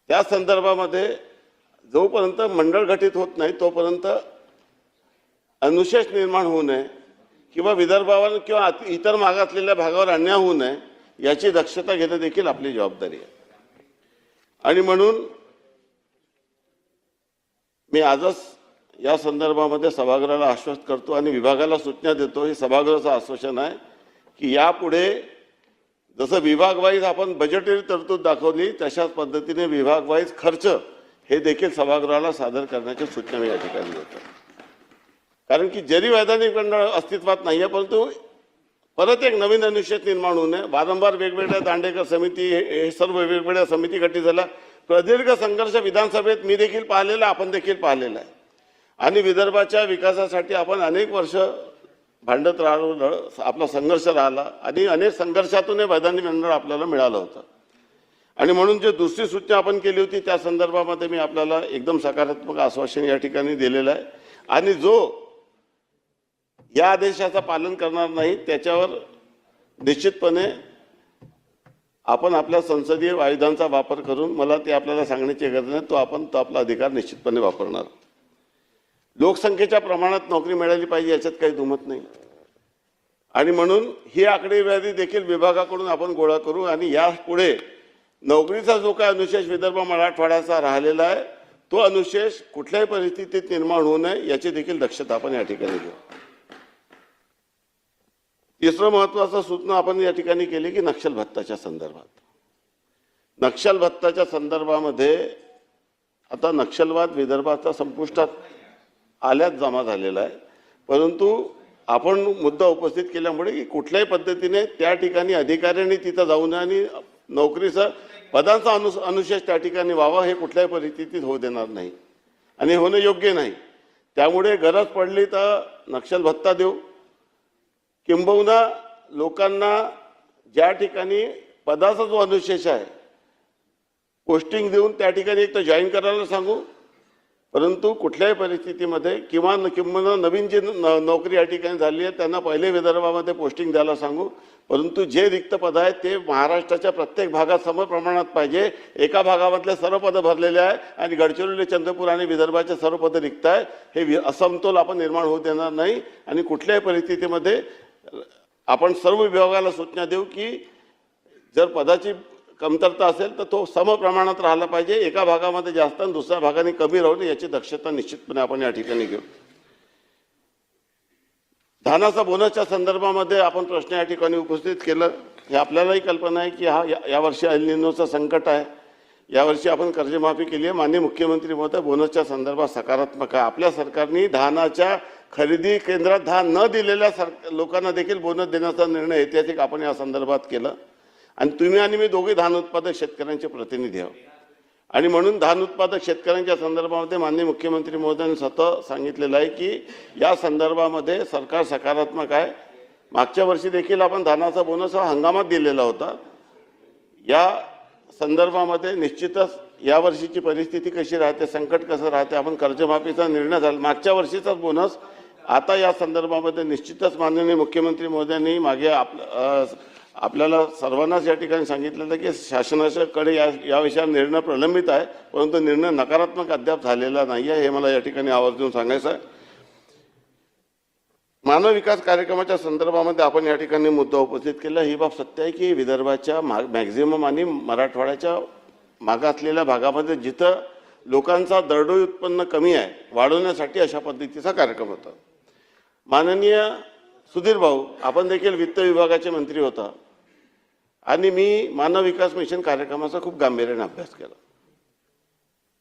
Speaker 3: त्या संदर्भामध्ये जोपर्यंत मंडळ गठीत होत नाही तोपर्यंत अनुशेष निर्माण होऊ नये किंवा विदर्भावर किंवा इतर मागासलेल्या भागावर अन्याय होऊ नये याची दक्षता घेणं देखील आपली जबाबदारी आहे. आणि म्हणून मी आजच या संदर्भामध्ये सभागृहाला आश्वस्त करतो आणि विभागाला सूचना देतो. हे सभागृहाचं आश्वासन आहे की यापुढे जसं विभाग वाईज आपण बजेटरी तरतूद दाखवली तशाच पद्धतीने विभाग वाईज खर्च हे देखील सभागृहाला सादर करण्याच्या सूचना मी या ठिकाणी देतो. कारण की जरी वैधानिक मंडळ अस्तित्वात नाही आहे, परंतु परत एक नवीन अनुच्छेद निर्माण होऊ नये. वारंवार वेगवेगळ्या दांडेकर समिती, हे सर्व वेगवेगळ्या समिती गठीत झाल्या. प्रदीर्घ संघर्ष विधानसभेत मी देखील पाहिलेला, आपण देखील पाहिलेला आहे. आणि विदर्भाच्या विकासासाठी आपण अनेक वर्ष भांडत राहिलो, आपला संघर्ष राहिला आणि अनेक संघर्षातून हे वैधानिक मंडळ आपल्याला मिळालं होतं. आणि म्हणून जे दुसरी सूचना आपण केली होती त्या संदर्भामध्ये मी आपल्याला एकदम सकारात्मक आश्वासन या ठिकाणी दिलेलं आहे. आणि जो या आदेशाचं पालन करणार नाही त्याच्यावर निश्चितपणे आपण आपल्या संसदीय आयुधांचा वापर करून, मला ते आपल्याला सांगण्याची गरज नाही, तो आपला अधिकार निश्चितपणे वापरणार. लोकसंख्येच्या प्रमाणात नोकरी मिळाली पाहिजे याच्यात काही दुमत नाही. आणि म्हणून ही आकडेवारी देखील विभागाकडून आपण गोळा करू. आणि यापुढे नोकरीचा जो काय अनुशेष विदर्भ मराठवाड्याचा राहिलेला आहे तो अनुशेष कुठल्याही परिस्थितीत निर्माण होऊ नये याची देखील दक्षता आपण या ठिकाणी घेऊ. तिसरं महत्त्वाचं सूचना आपण या ठिकाणी केली की नक्षल भत्ताच्या संदर्भात. नक्षल भत्ताच्या संदर्भामध्ये आता नक्षलवाद विदर्भाचा संपुष्टात आल्यात जमा झालेला आहे. परंतु आपण मुद्दा उपस्थित केल्यामुळे की कुठल्याही पद्धतीने त्या ठिकाणी अधिकाऱ्यांनी तिथं जाऊ नये आणि नोकरीचा पदांचा अनुशेष त्या ठिकाणी व्हावा हे कुठल्याही परिस्थितीत होऊ देणार नाही आणि होणं योग्य नाही. त्यामुळे गरज पडली तर नक्षल भत्ता देऊ, किंबहुना लोकांना ज्या ठिकाणी पदाचा जो अनुशेष आहे पोस्टिंग देऊन त्या ठिकाणी एक तर जॉईन करायला सांगू. परंतु कुठल्याही परिस्थितीमध्ये किंवा नवीन जी नोकरी या ठिकाणी झाली आहे त्यांना पहिले विदर्भामध्ये पोस्टिंग द्यायला सांगू. परंतु जे रिक्त पद आहेत ते महाराष्ट्राच्या प्रत्येक भागात सम प्रमाणात पाहिजे. एका भागामधले सर्व पदं भरलेले आहे आणि गडचिरोली, चंद्रपूर आणि विदर्भाचे सर्व पदं रिक्त आहे. हे असमतोल आपण निर्माण होऊ देणार नाही. आणि कुठल्याही परिस्थितीमध्ये आपण सर्व विभागाला सूचना देऊ की जर पदाची कमतरता असेल तर तो सम प्रमाणात राहिला पाहिजे. एका भागामध्ये जास्त आणि दुसऱ्या भागाने कमी राहू नये याची दक्षता निश्चितपणे आपण या ठिकाणी घेऊ. धानाचा बोनसच्या संदर्भामध्ये आपण प्रश्न या ठिकाणी उपस्थित केलं. हे आपल्यालाही कल्पना आहे की यावर्षी एल निनोचं संकट आहे. यावर्षी आपण कर्जमाफी केली आहे. माननीय मुख्यमंत्री महोदय बोनसच्या संदर्भात सकारात्मक आहे. आपल्या सरकारने धानाच्या खरेदी केंद्रात धान न दिलेल्या लोकांना देखील बोनस देण्याचा निर्णय ऐतिहासिक आपण या संदर्भात केला. आणि तुम्ही आणि मी दोघे धान उत्पादक शेतकऱ्यांचे प्रतिनिधी आहोत. आणि म्हणून धान उत्पादक शेतकऱ्यांच्या संदर्भामध्ये माननीय मुख्यमंत्री महोदयांनी स्वतः सांगितलेलं आहे की या संदर्भामध्ये सरकार सकारात्मक आहे. मागच्या वर्षी देखील आपण धानाचा बोनस हा हंगामात दिलेला होता. या संदर्भामध्ये निश्चितच यावर्षीची परिस्थिती कशी राहते, संकट कसं राहते, आपण कर्जमाफीचा निर्णय झाला मागच्या वर्षीचाच बोनस आता या संदर्भामध्ये निश्चितच माननीय मुख्यमंत्री महोदयांनी मागे आपल्याला सर्वांनाच या ठिकाणी सांगितलेलं की शासनाच्याकडे या विषयावर निर्णय प्रलंबित आहे. परंतु निर्णय नकारात्मक अद्याप झालेला नाही आहे हे मला या ठिकाणी आवर्जून सांगायचं आहे. मानव विकास कार्यक्रमाच्या संदर्भामध्ये आपण या ठिकाणी मुद्दा उपस्थित केला. ही बाब सत्य आहे की विदर्भाच्या मॅक्झिमम आणि मराठवाड्याच्या मागासलेल्या भागामध्ये जिथं लोकांचा दरडोई उत्पन्न कमी आहे वाढवण्यासाठी अशा पद्धतीचा कार्यक्रम होता. माननीय सुधीर भाऊ आपण देखील वित्त विभागाचे मंत्री होता आणि मी मानव विकास मिशन कार्यक्रमाचा खूप गांभीर्याने अभ्यास केला.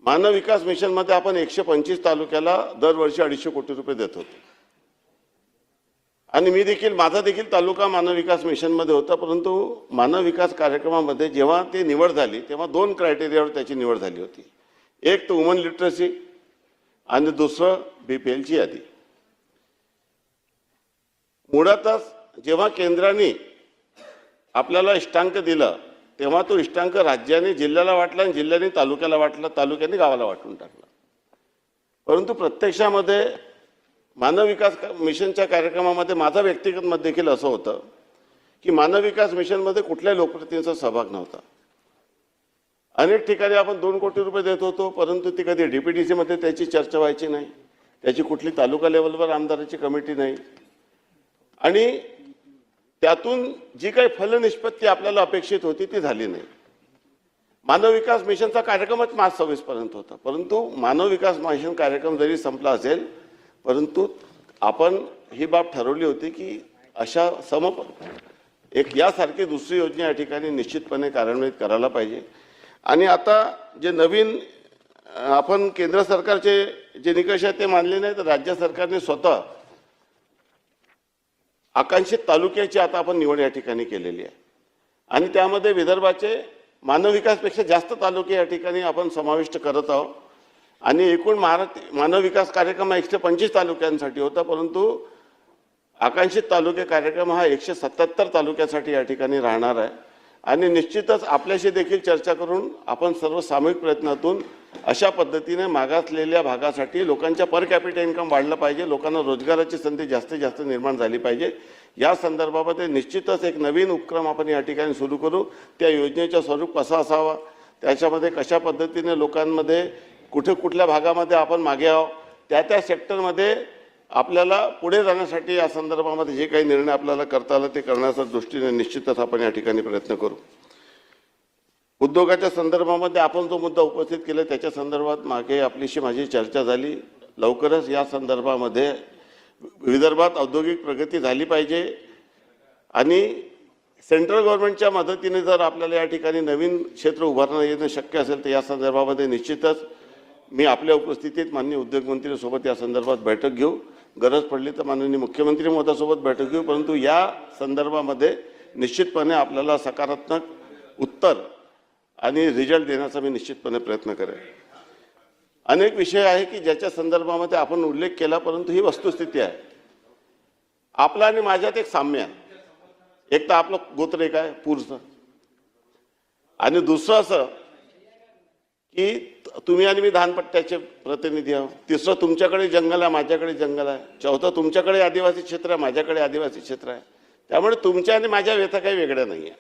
Speaker 3: मानव विकास मिशनमध्ये आपण 125 तालुक्याला दरवर्षी 250 कोटी रुपये देत होतो. आणि माझा देखील तालुका मानव विकास मिशनमध्ये होता. परंतु मानव विकास कार्यक्रमामध्ये जेव्हा ती निवड झाली तेव्हा 2 क्रायटेरियावर त्याची निवड झाली होती. एक तर वुमन लिटरसी आणि दुसरं BPLची यादी. मुळातच जेव्हा केंद्राने आपल्याला इष्टांक दिला तेव्हा तो इष्टांक राज्याने जिल्ह्याला वाटला आणि जिल्ह्याने तालुक्याला वाटला, तालुक्याने गावाला वाटून टाकला. परंतु प्रत्यक्षामध्ये मानव विकास मिशनच्या कार्यक्रमामध्ये माझा व्यक्तिगत मत देखील असं होतं की मानव विकास मिशनमध्ये कुठल्याही लोकप्रतिनिधींचा सहभाग नव्हता. अनेक ठिकाणी आपण 2 कोटी रुपये देत होतो परंतु ती कधी DPDCमध्ये त्याची चर्चा व्हायची नाही, त्याची कुठली तालुका लेवलवर आमदाराची कमिटी नाही आणि त्यातून जी काही फलनिष्पत्ती आपल्याला अपेक्षित होती ती झाली नाही. मानव विकास मिशनचा कार्यक्रमच मार्च 26 पर्यंत होता. परंतु मानव विकास मिशन कार्यक्रम जरी संपला असेल परंतु आपण ही बाब ठरवली होती की अशा एक यासारखी दुसरी योजना या ठिकाणी निश्चितपणे कार्यान्वित करायला पाहिजे. आणि आता जे नवीन आपण केंद्र सरकारचे जे निकष आहेत ते मानले नाही, तर राज्य सरकारने स्वतः आकांक्षित तालुक्याची आता आपण निवड या ठिकाणी केलेली आहे आणि त्यामध्ये विदर्भाचे मानव विकासपेक्षा जास्त तालुके या ठिकाणी आपण समाविष्ट करत आहोत आणि एकूण मानव विकास कार्यक्रम हा 125 तालुक्यांसाठी होता, परंतु आकांक्षित तालुके कार्यक्रम हा 177 तालुक्यासाठी या ठिकाणी राहणार आहे आणि निश्चितच आपल्याशी देखील चर्चा करून आपण सर्व सामूहिक प्रयत्नातून अशा पद्धतीने मागासलेल्या भागासाठी लोकांच्या पर कॅपिटा इन्कम वाढलं पाहिजे, लोकांना रोजगाराची संधी जास्तीत जास्त निर्माण झाली पाहिजे. या संदर्भामध्ये निश्चितच एक नवीन उपक्रम आपण या ठिकाणी सुरू करू. त्या योजनेचं स्वरूप कसं असावं, त्याच्यामध्ये कशा पद्धतीने लोकांमध्ये कुठल्या भागामध्ये आपण मागे आहोत, त्या सेक्टरमध्ये आपल्याला पुढे जाण्यासाठी या संदर्भामध्ये जे काही निर्णय आपल्याला करता आला ते करण्याच्या दृष्टीने निश्चितच आपण या ठिकाणी प्रयत्न करू. उद्योगाच्या संदर्भामध्ये आपण जो मुद्दा उपस्थित केला त्याच्या संदर्भात मागे आपलीशी माझी चर्चा झाली. लवकरच या संदर्भामध्ये विदर्भात औद्योगिक प्रगती झाली पाहिजे आणि सेंट्रल गव्हर्नमेंटच्या मदतीने जर आपल्याला या ठिकाणी नवीन क्षेत्र उभारणं येणं शक्य असेल तर या संदर्भामध्ये निश्चितच मी आपल्या उपस्थितीत माननीय उद्योगमंत्रीसोबत या संदर्भात बैठक घेऊ. गरज पडली तर माननीय मुख्यमंत्री महोदयासोबत बैठक घेऊ, परंतु या संदर्भामध्ये निश्चितपणे आपल्याला सकारात्मक उत्तर आणि रिझल्ट देण्याचा मी निश्चितपणे प्रयत्न करेन. अनेक विषय आहे की ज्याच्या संदर्भामध्ये आपण उल्लेख केला, परंतु ही वस्तुस्थिती आहे. आपला आणि माझ्यात एक साम्य आहे. एक तर आपलं गोत्र एक आहे पूरचं आणि दुसरं असं की तुम्ही आणि मी धानपट्ट्याचे प्रतिनिधी आहोत. तिसरं तुमच्याकडे जंगल आहे, माझ्याकडे जंगल आहे. चौथं तुमच्याकडे आदिवासी क्षेत्र आहे, माझ्याकडे आदिवासी क्षेत्र आहे. त्यामुळे तुमच्या आणि माझ्या व्यथा काही वेगळ्या नाही आहे.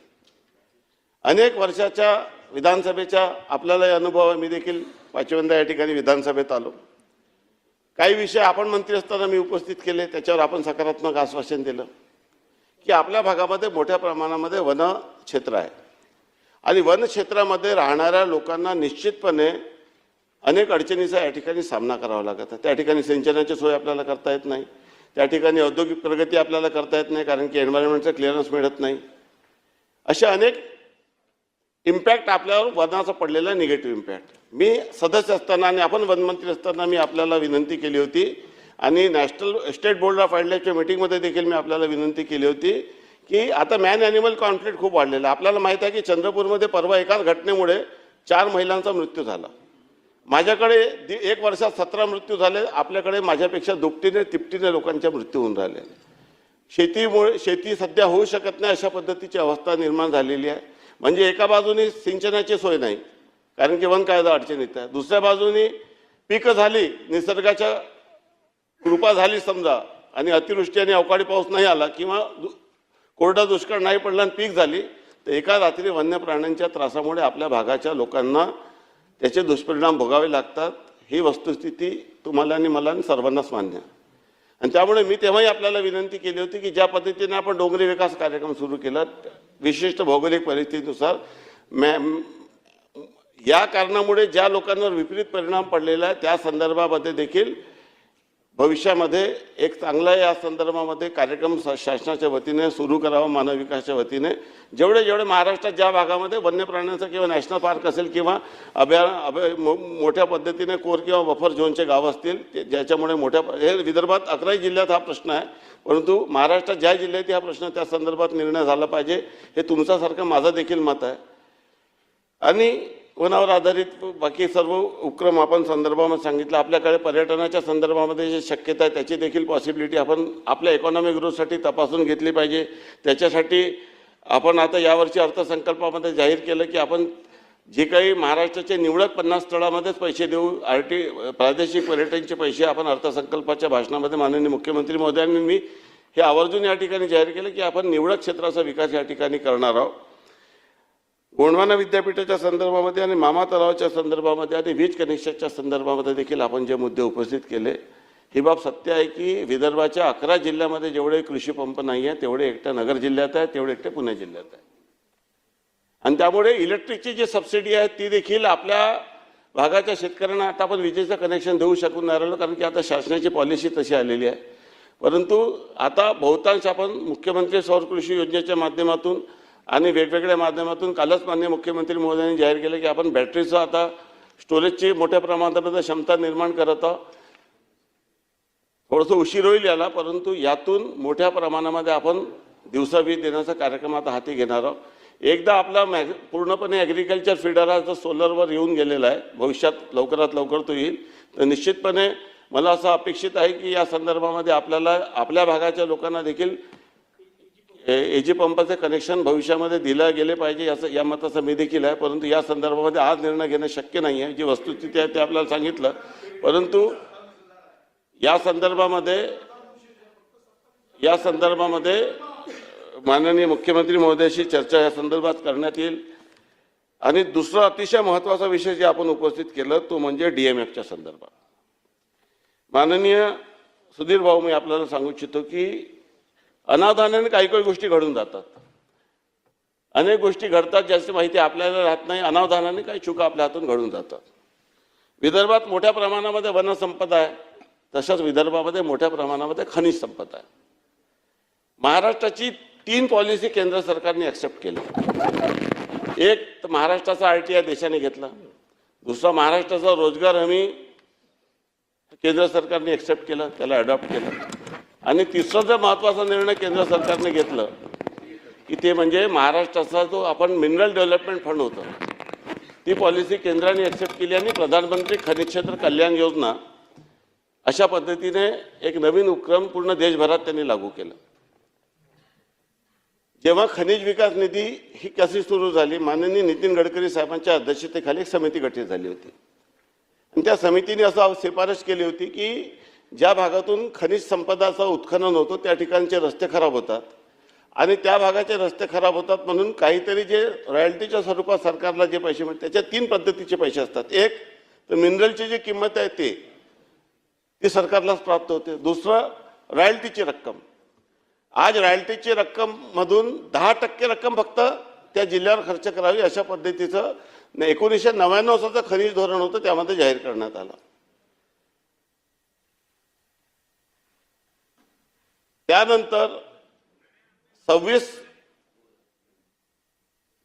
Speaker 3: अनेक वर्षाच्या विधानसभेच्या आपल्याला अनुभव आहे. मी देखील 5व्यांदा या ठिकाणी विधानसभेत आलो. काही विषय आपण मंत्री असताना मी उपस्थित केले, त्याच्यावर आपण सकारात्मक आश्वासन दिलं की आपल्या भागामध्ये मोठ्या प्रमाणामध्ये वन क्षेत्र आहे आणि वन क्षेत्रामध्ये राहणाऱ्या लोकांना निश्चितपणे अनेक अडचणीचा या ठिकाणी सामना करावा लागत आहे. त्या ठिकाणी सिंचनाची सोय आपल्याला करता येत नाही, त्या ठिकाणी औद्योगिक प्रगती आपल्याला करता येत नाही कारण की एन्व्हायरमेंटचं क्लिअरन्स मिळत नाही. अशा अनेक इम्पॅक्ट आपल्यावर वनाचा पडलेला निगेटिव्ह इम्पॅक्ट. मी सदस्य असताना आणि आपण वनमंत्री असताना मी आपल्याला विनंती केली होती आणि नॅशनल स्टेट बोर्ड ऑफ वाईल्डलाईफच्या मीटिंगमध्ये देखील मी आपल्याला विनंती केली होती की आता मॅन ॲनिमल कॉन्फ्लिक्ट खूप वाढलेला आहे. आपल्याला माहीत आहे की चंद्रपूरमध्ये परवा एकाच घटनेमुळे 4 महिलांचा मृत्यू झाला. माझ्याकडे 1 वर्षात 17 मृत्यू झाले. आपल्याकडे माझ्यापेक्षा दुपटीने तिपटीने लोकांच्या मृत्यू होऊन राहिले. शेती सध्या होऊ शकत नाही अशा पद्धतीची अवस्था निर्माण झालेली आहे. म्हणजे एका बाजूने सिंचनाची सोय नाही कारण की वन कायदा अडचणीत आहे, दुसऱ्या बाजूने पिकं झाली, निसर्गाच्या कृपा झाली समजा आणि अतिवृष्टी आणि अवकाळी पाऊस नाही आला किंवा कोरडा दुष्काळ नाही पडला आणि पीक झाली तर एका रात्री वन्य प्राण्यांच्या त्रासामुळे आपल्या भागाच्या लोकांना त्याचे दुष्परिणाम भोगावे लागतात. ही वस्तुस्थिती तुम्हाला आणि मला आणि सर्वांनाच मान्य आहे आणि त्यामुळे मी तेव्हाही आपल्याला विनंती केली होती की ज्या पद्धतीने आपण डोंगरी विकास कार्यक्रम सुरू केला विशिष्ट भौगोलिक परिस्थितीनुसार या कारणामुळे ज्या लोकांवर विपरीत परिणाम पडलेला आहे त्या संदर्भामध्ये देखील भविष्यामध्ये एक चांगला या संदर्भामध्ये कार्यक्रम शासनाच्या वतीने सुरू करावा. मानव विकासाच्या वतीने जेवढे महाराष्ट्रात ज्या भागामध्ये वन्य प्राण्यांचा किंवा नॅशनल पार्क असेल किंवा मोठ्या पद्धतीने कोर किंवा बफर झोनचे गाव असतील ज्याच्यामुळे हे विदर्भात 11 जिल्ह्यात हा प्रश्न आहे, परंतु महाराष्ट्रात ज्या जिल्ह्यात हा प्रश्न त्या संदर्भात निर्णय झाला पाहिजे हे तुमच्यासारखं माझं देखील मत आहे. आणि वनावर आधारित बाकी सर्व उपक्रम आपण संदर्भामध्ये सांगितलं. आपल्याकडे पर्यटनाच्या संदर्भामध्ये जे शक्यता आहे त्याची देखील पॉसिबिलिटी आपण आपल्या इकॉनॉमिक ग्रोथसाठी तपासून घेतली पाहिजे. त्याच्यासाठी आपण आता यावर्षी अर्थसंकल्पामध्ये जाहीर केलं की आपण जे काही महाराष्ट्राचे निवडक 50 स्थळामध्येच पैसे देऊ. प्रादेशिक पर्यटनचे पैसे आपण अर्थसंकल्पाच्या भाषणामध्ये माननीय मुख्यमंत्री महोदयांनी मी हे आवर्जून या ठिकाणी जाहीर केलं की आपण निवडक क्षेत्राचा विकास या ठिकाणी करणार आहोत. गोंडवाना विद्यापीठाच्या संदर्भामध्ये आणि मामा तलावाच्या संदर्भामध्ये आणि वीज कनेक्शनच्या संदर्भामध्ये देखील आपण जे मुद्दे उपस्थित केले ही बाब सत्य आहे की विदर्भाच्या 11 जिल्ह्यामध्ये जेवढे कृषी पंप नाही आहे तेवढे एकट्या नगर जिल्ह्यात आहे, तेवढे एकटे पुणे जिल्ह्यात आहे. आणि त्यामुळे इलेक्ट्रिकची जी सबसिडी आहे ती देखील आपल्या भागाच्या शेतकऱ्यांना आता आपण विजेचं कनेक्शन देऊ शकून नाही राहिलो कारण की आता शासनाची पॉलिसी तशी आलेली आहे. परंतु आता बहुतांश आपण मुख्यमंत्री सौर कृषी योजनेच्या माध्यमातून आणि वेगवेगळ्या माध्यमातून कालच माननीय मुख्यमंत्री महोदयांनी जाहीर केलं की आपण बॅटरीचं आता स्टोरेजची मोठ्या प्रमाणामध्ये क्षमता निर्माण करत आहोत. थोडंसं उशीर होईल याला, परंतु यातून मोठ्या प्रमाणामध्ये आपण दिवसा वीज देण्याचा कार्यक्रम आता हाती घेणार आहोत. एकदा आपला पूर्णपणे ॲग्रिकल्चर फीडर हा जर सोलरवर येऊन गेलेला आहे, भविष्यात लवकरात लवकर तो येईल, तर निश्चितपणे मला असं अपेक्षित आहे की या संदर्भामध्ये आपल्याला आपल्या भागाच्या लोकांना देखील एजी पंपाचे कनेक्शन भविष्यामध्ये दिले गेले पाहिजे या मताचा मी देखील आहे. परंतु या संदर्भामध्ये आज निर्णय घेणं शक्य नाही आहे. जी वस्तुस्थिती आहे ते आपल्याला सांगितलं, परंतु या संदर्भामध्ये माननीय मुख्यमंत्री महोदयाशी चर्चा या संदर्भात करण्यात येईल. आणि दुसरा अतिशय महत्त्वाचा विषय जे आपण उपस्थित केलं तो म्हणजे DMFच्या संदर्भात. माननीय सुधीर भाऊ, मी आपल्याला सांगू इच्छितो की अनावधानाने काही काही गोष्टी घडून जातात. अनेक गोष्टी घडतात ज्याची माहिती आपल्याला राहत नाही. अनावधानाने काही चुका आपल्या हातून घडून जातात. विदर्भात मोठ्या प्रमाणामध्ये वनसंपदा आहे, तशाच विदर्भामध्ये मोठ्या प्रमाणामध्ये खनिज संपदा आहे. महाराष्ट्राची 3 पॉलिसी केंद्र सरकारने ॲक्सेप्ट केली. एक तर महाराष्ट्राचा RTI देशाने घेतला, दुसरा महाराष्ट्राचा रोजगार हमी केंद्र सरकारने ॲक्सेप्ट केलं, त्याला अडॉप्ट केलं, आणि तिसरा जर महत्त्वाचा निर्णय केंद्र सरकारने घेतलं की ते म्हणजे महाराष्ट्राचा जो आपण मिनरल डेव्हलपमेंट फंड होतं ती पॉलिसी केंद्राने ॲक्सेप्ट केली आणि प्रधानमंत्री खनिज क्षेत्र कल्याण योजना अशा पद्धतीने एक नवीन उपक्रम पूर्ण देशभरात त्यांनी लागू केला. जेव्हा खनिज विकास निधी ही कशी सुरू झाली, माननीय नितीन गडकरी साहेबांच्या अध्यक्षतेखाली एक समिती गठीत झाली होती आणि त्या समितीने असं शिफारस केली होती की ज्या भागातून खनिज संपदाचं उत्खनन होतं त्या ठिकाणचे रस्ते खराब होतात आणि त्या भागाचे रस्ते खराब होतात म्हणून काहीतरी जे रॉयल्टीच्या स्वरूपात सरकारला जे पैसे मिळतात त्याच्या 3 पद्धतीचे पैसे असतात. एक तर मिनरलची जी किंमत आहे ती सरकारलाच प्राप्त होते. दुसरं रॉयल्टीची रक्कम. आज रॉयल्टीची रक्कम मधून 10% रक्कम फक्त त्या जिल्ह्यावर खर्च करावी अशा पद्धतीचं 1999 सालचं खनिज धोरण होतं, त्यामध्ये जाहीर करण्यात आलं. त्यानंतर 26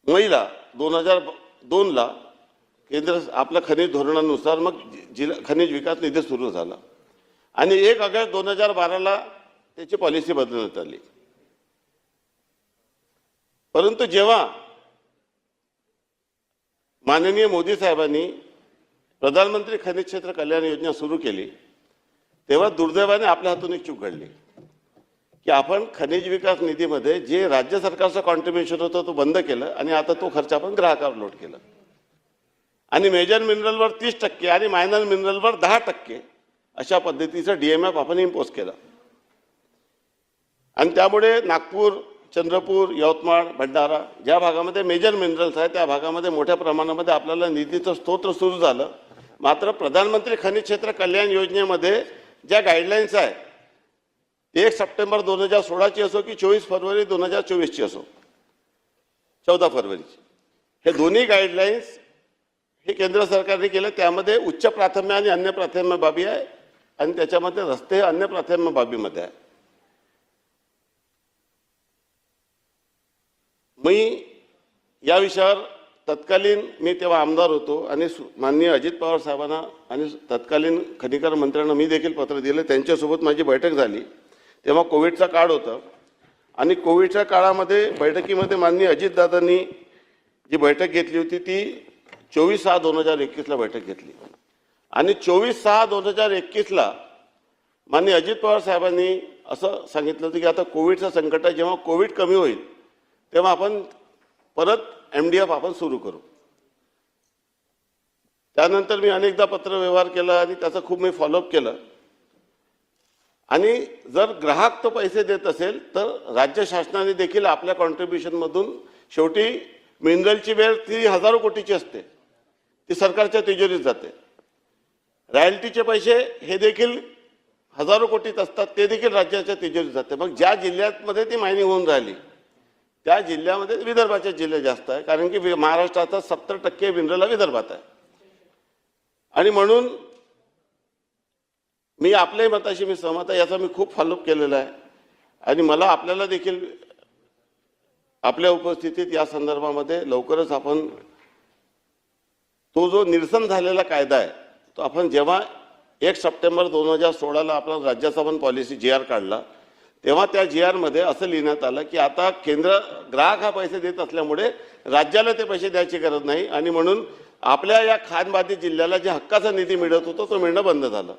Speaker 3: मेला 2002ला केंद्र आपल्या खनिज धोरणानुसार मग खनिज विकास निधी सुरू झाला आणि 1 ऑगस्ट 2012ला त्याची पॉलिसी बदलण्यात आली. परंतु जेव्हा माननीय मोदी साहेबांनी प्रधानमंत्री खनिज क्षेत्र कल्याण योजना सुरू केली तेव्हा दुर्दैवाने आपल्या हातून एक चूक घडली की आपण खनिज विकास निधीमध्ये जे राज्य सरकारचं कॉन्ट्रीब्युशन होतं तो बंद केलं आणि आता तो खर्च आपण ग्राहकावर लोड केला आणि मेजर मिनरलवर 30% आणि मायनर मिनरलवर 10% अशा पद्धतीचं DMF आपण इम्पोज केलं आणि त्यामुळे नागपूर, चंद्रपूर, यवतमाळ, भंडारा ज्या भागामध्ये मेजर मिनरल्स आहे त्या भागामध्ये मोठ्या प्रमाणामध्ये आपल्याला निधीचं स्तोत्र सुरू झालं. मात्र प्रधानमंत्री खनिज क्षेत्र कल्याण योजनेमध्ये ज्या गाईडलाईन्स आहे 1 सप्टेंबर 2016ची असो की 24 फरवरी 2024ची असो, 14 फरवरीची, हे दोन्ही गाईडलाईन्स हे केंद्र सरकारने केलं. त्यामध्ये उच्च प्राथम्य आणि अन्य प्राथम्य बाबी आहे आणि त्याच्यामध्ये रस्ते अन्य प्राथम्य बाबीमध्ये आहे. मी या विषयावर तत्कालीन मी तेव्हा आमदार होतो आणि माननीय अजित पवार साहेबांना आणि तत्कालीन खनिकर मंत्र्यांना मी देखील पत्र दिलं. त्यांच्यासोबत माझी बैठक झाली. तेव्हा कोविडचा काळ होता आणि कोविडच्या काळामध्ये बैठकीमध्ये माननीय अजितदादांनी जी बैठक घेतली होती ती 24/6/2021ला बैठक घेतली आणि 24/6/2021ला माननीय अजित पवार साहेबांनी असं सांगितलं होतं की आता कोविडचं संकट आहे, जेव्हा कोविड कमी होईल तेव्हा आपण परत MDF आपण सुरू करू. त्यानंतर मी अनेकदा पत्र व्यवहार केला आणि त्याचं खूप मी फॉलोअप केलं आणि जर ग्राहक तो पैसे देत असेल तर राज्य शासनाने देखील आपल्या कॉन्ट्रीब्युशनमधून शेवटी मिनरलची वेळ ती हजारो कोटीची असते, ती सरकारच्या तिजोरीत जाते. रॉयल्टीचे पैसे हे देखील हजारो कोटीत असतात, ते देखील राज्याच्या तिजोरीत जाते. मग ज्या जिल्ह्यामध्ये ती मायनिंग होऊन राहिली त्या जिल्ह्यामध्ये विदर्भाचे जिल्हे जास्त आहे, कारण की महाराष्ट्राचा 70% मिनरल विदर्भात आहे. आणि म्हणून मी आपल्याही मताशी मी सहमत आहे, याचा मी खूप फॉलोअप केलेला आहे आणि मला आपल्याला देखील आपल्या उपस्थितीत या संदर्भामध्ये लवकरच आपण तो जो निरसन झालेला कायदा आहे तो आपण जेव्हा 1 सप्टेंबर 2016ला आपण राज्यसभा पॉलिसी GR काढला तेव्हा त्या GR मध्ये असं लिहिण्यात आलं की आता केंद्र ग्राहक हा पैसे देत असल्यामुळे राज्याला ते पैसे द्यायची गरज नाही आणि म्हणून आपल्या या खानबाधित जिल्ह्याला जे हक्काचा निधी मिळत होता तो मिळणं बंद झालं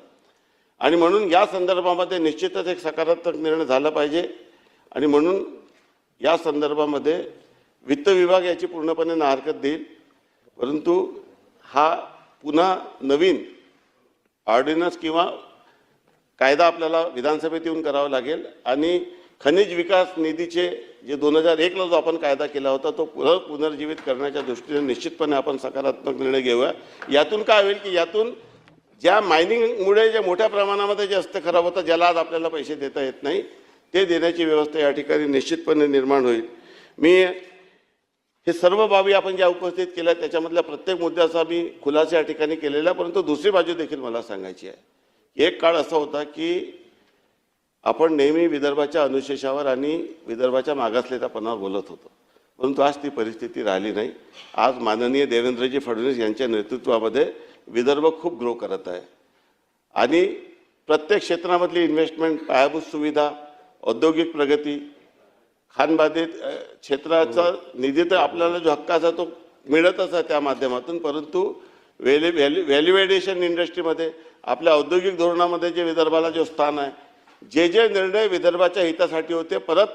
Speaker 3: आणि म्हणून या संदर्भामध्ये निश्चितच एक सकारात्मक निर्णय झाला पाहिजे आणि म्हणून या संदर्भामध्ये वित्त विभाग याची पूर्णपणे नाहरकत देईल परंतु हा पुन्हा नवीन ऑर्डिनन्स किंवा कायदा आपल्याला विधानसभेत येऊन करावा लागेल आणि खनिज विकास निधीचे जे 2001ला जो आपण कायदा केला होता तो पुनर्जीवित करण्याच्या दृष्टीने निश्चितपणे आपण सकारात्मक निर्णय घेऊया. यातून काय होईल की यातून ज्या मायनिंगमुळे जे मोठ्या प्रमाणामध्ये जे हस्त खराब होतं ज्याला आज आपल्याला पैसे देता येत नाही ते देण्याची व्यवस्था या ठिकाणी निश्चितपणे निर्माण होईल. मी हे सर्व बाबी आपण ज्या उपस्थित केल्या त्याच्यामधल्या प्रत्येक मुद्द्याचा मी खुलासा या ठिकाणी केलेला परंतु दुसरी बाजू देखील मला सांगायची आहे. एक काळ असा होता की आपण नेहमी विदर्भाच्या अनुशेषावर आणि विदर्भाच्या मागासलेल्यापणावर बोलत होतो परंतु आज ती परिस्थिती राहिली नाही. आज माननीय देवेंद्रजी फडणवीस यांच्या नेतृत्वामध्ये विदर्भ खूप ग्रो करत आहे आणि प्रत्येक क्षेत्रामधली इन्व्हेस्टमेंट पायाभूत सुविधा औद्योगिक प्रगती खानबाधित क्षेत्राचा निधी तर आपल्याला जो हक्काचा तो मिळतच आहे त्या माध्यमातून परंतु व्हॅल्युएडिशन इंडस्ट्रीमध्ये आपल्या औद्योगिक धोरणामध्ये जे विदर्भाला जो स्थान आहे जे निर्णय विदर्भाच्या हितासाठी होते परत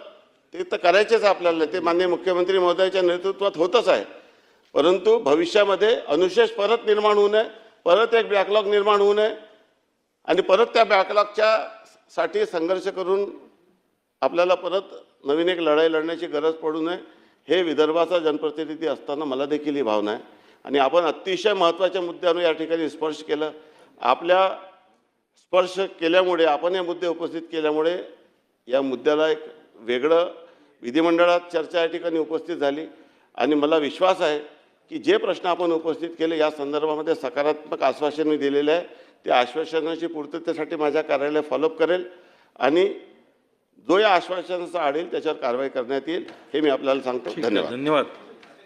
Speaker 3: ते तर करायचेच आपल्याला ते माननीय मुख्यमंत्री महोदयाच्या नेतृत्वात होतच आहे परंतु भविष्यामध्ये अनुशेष परत निर्माण होऊ नये परत एक बॅकलॉग निर्माण होऊ नये आणि परत त्या बॅकलॉगच्या साठी संघर्ष करून आपल्याला परत नवीन एक लढाई लढण्याची गरज पडू नये हे विदर्भाचा जनप्रतिनिधी असताना मला देखील ही भावना आहे आणि आपण अतिशय महत्त्वाच्या मुद्द्यांवर या ठिकाणी स्पर्श केलं. आपल्या स्पर्श केल्यामुळे आपण हे मुद्दे उपस्थित केल्यामुळे या मुद्द्याला एक वेगळं विधिमंडळात चर्चा या ठिकाणी उपस्थित झाली आणि मला विश्वास आहे की जे प्रश्न आपण उपस्थित केले या संदर्भामध्ये सकारात्मक आश्वासन मी दिलेलं आहे त्या आश्वासनाची पूर्ततेसाठी माझ्या कार्यालय फॉलोअप करेल आणि जो या आश्वासनाचा आढळेल त्याच्यावर कारवाई करण्यात येईल हे मी आपल्याला सांगतो. धन्यवाद.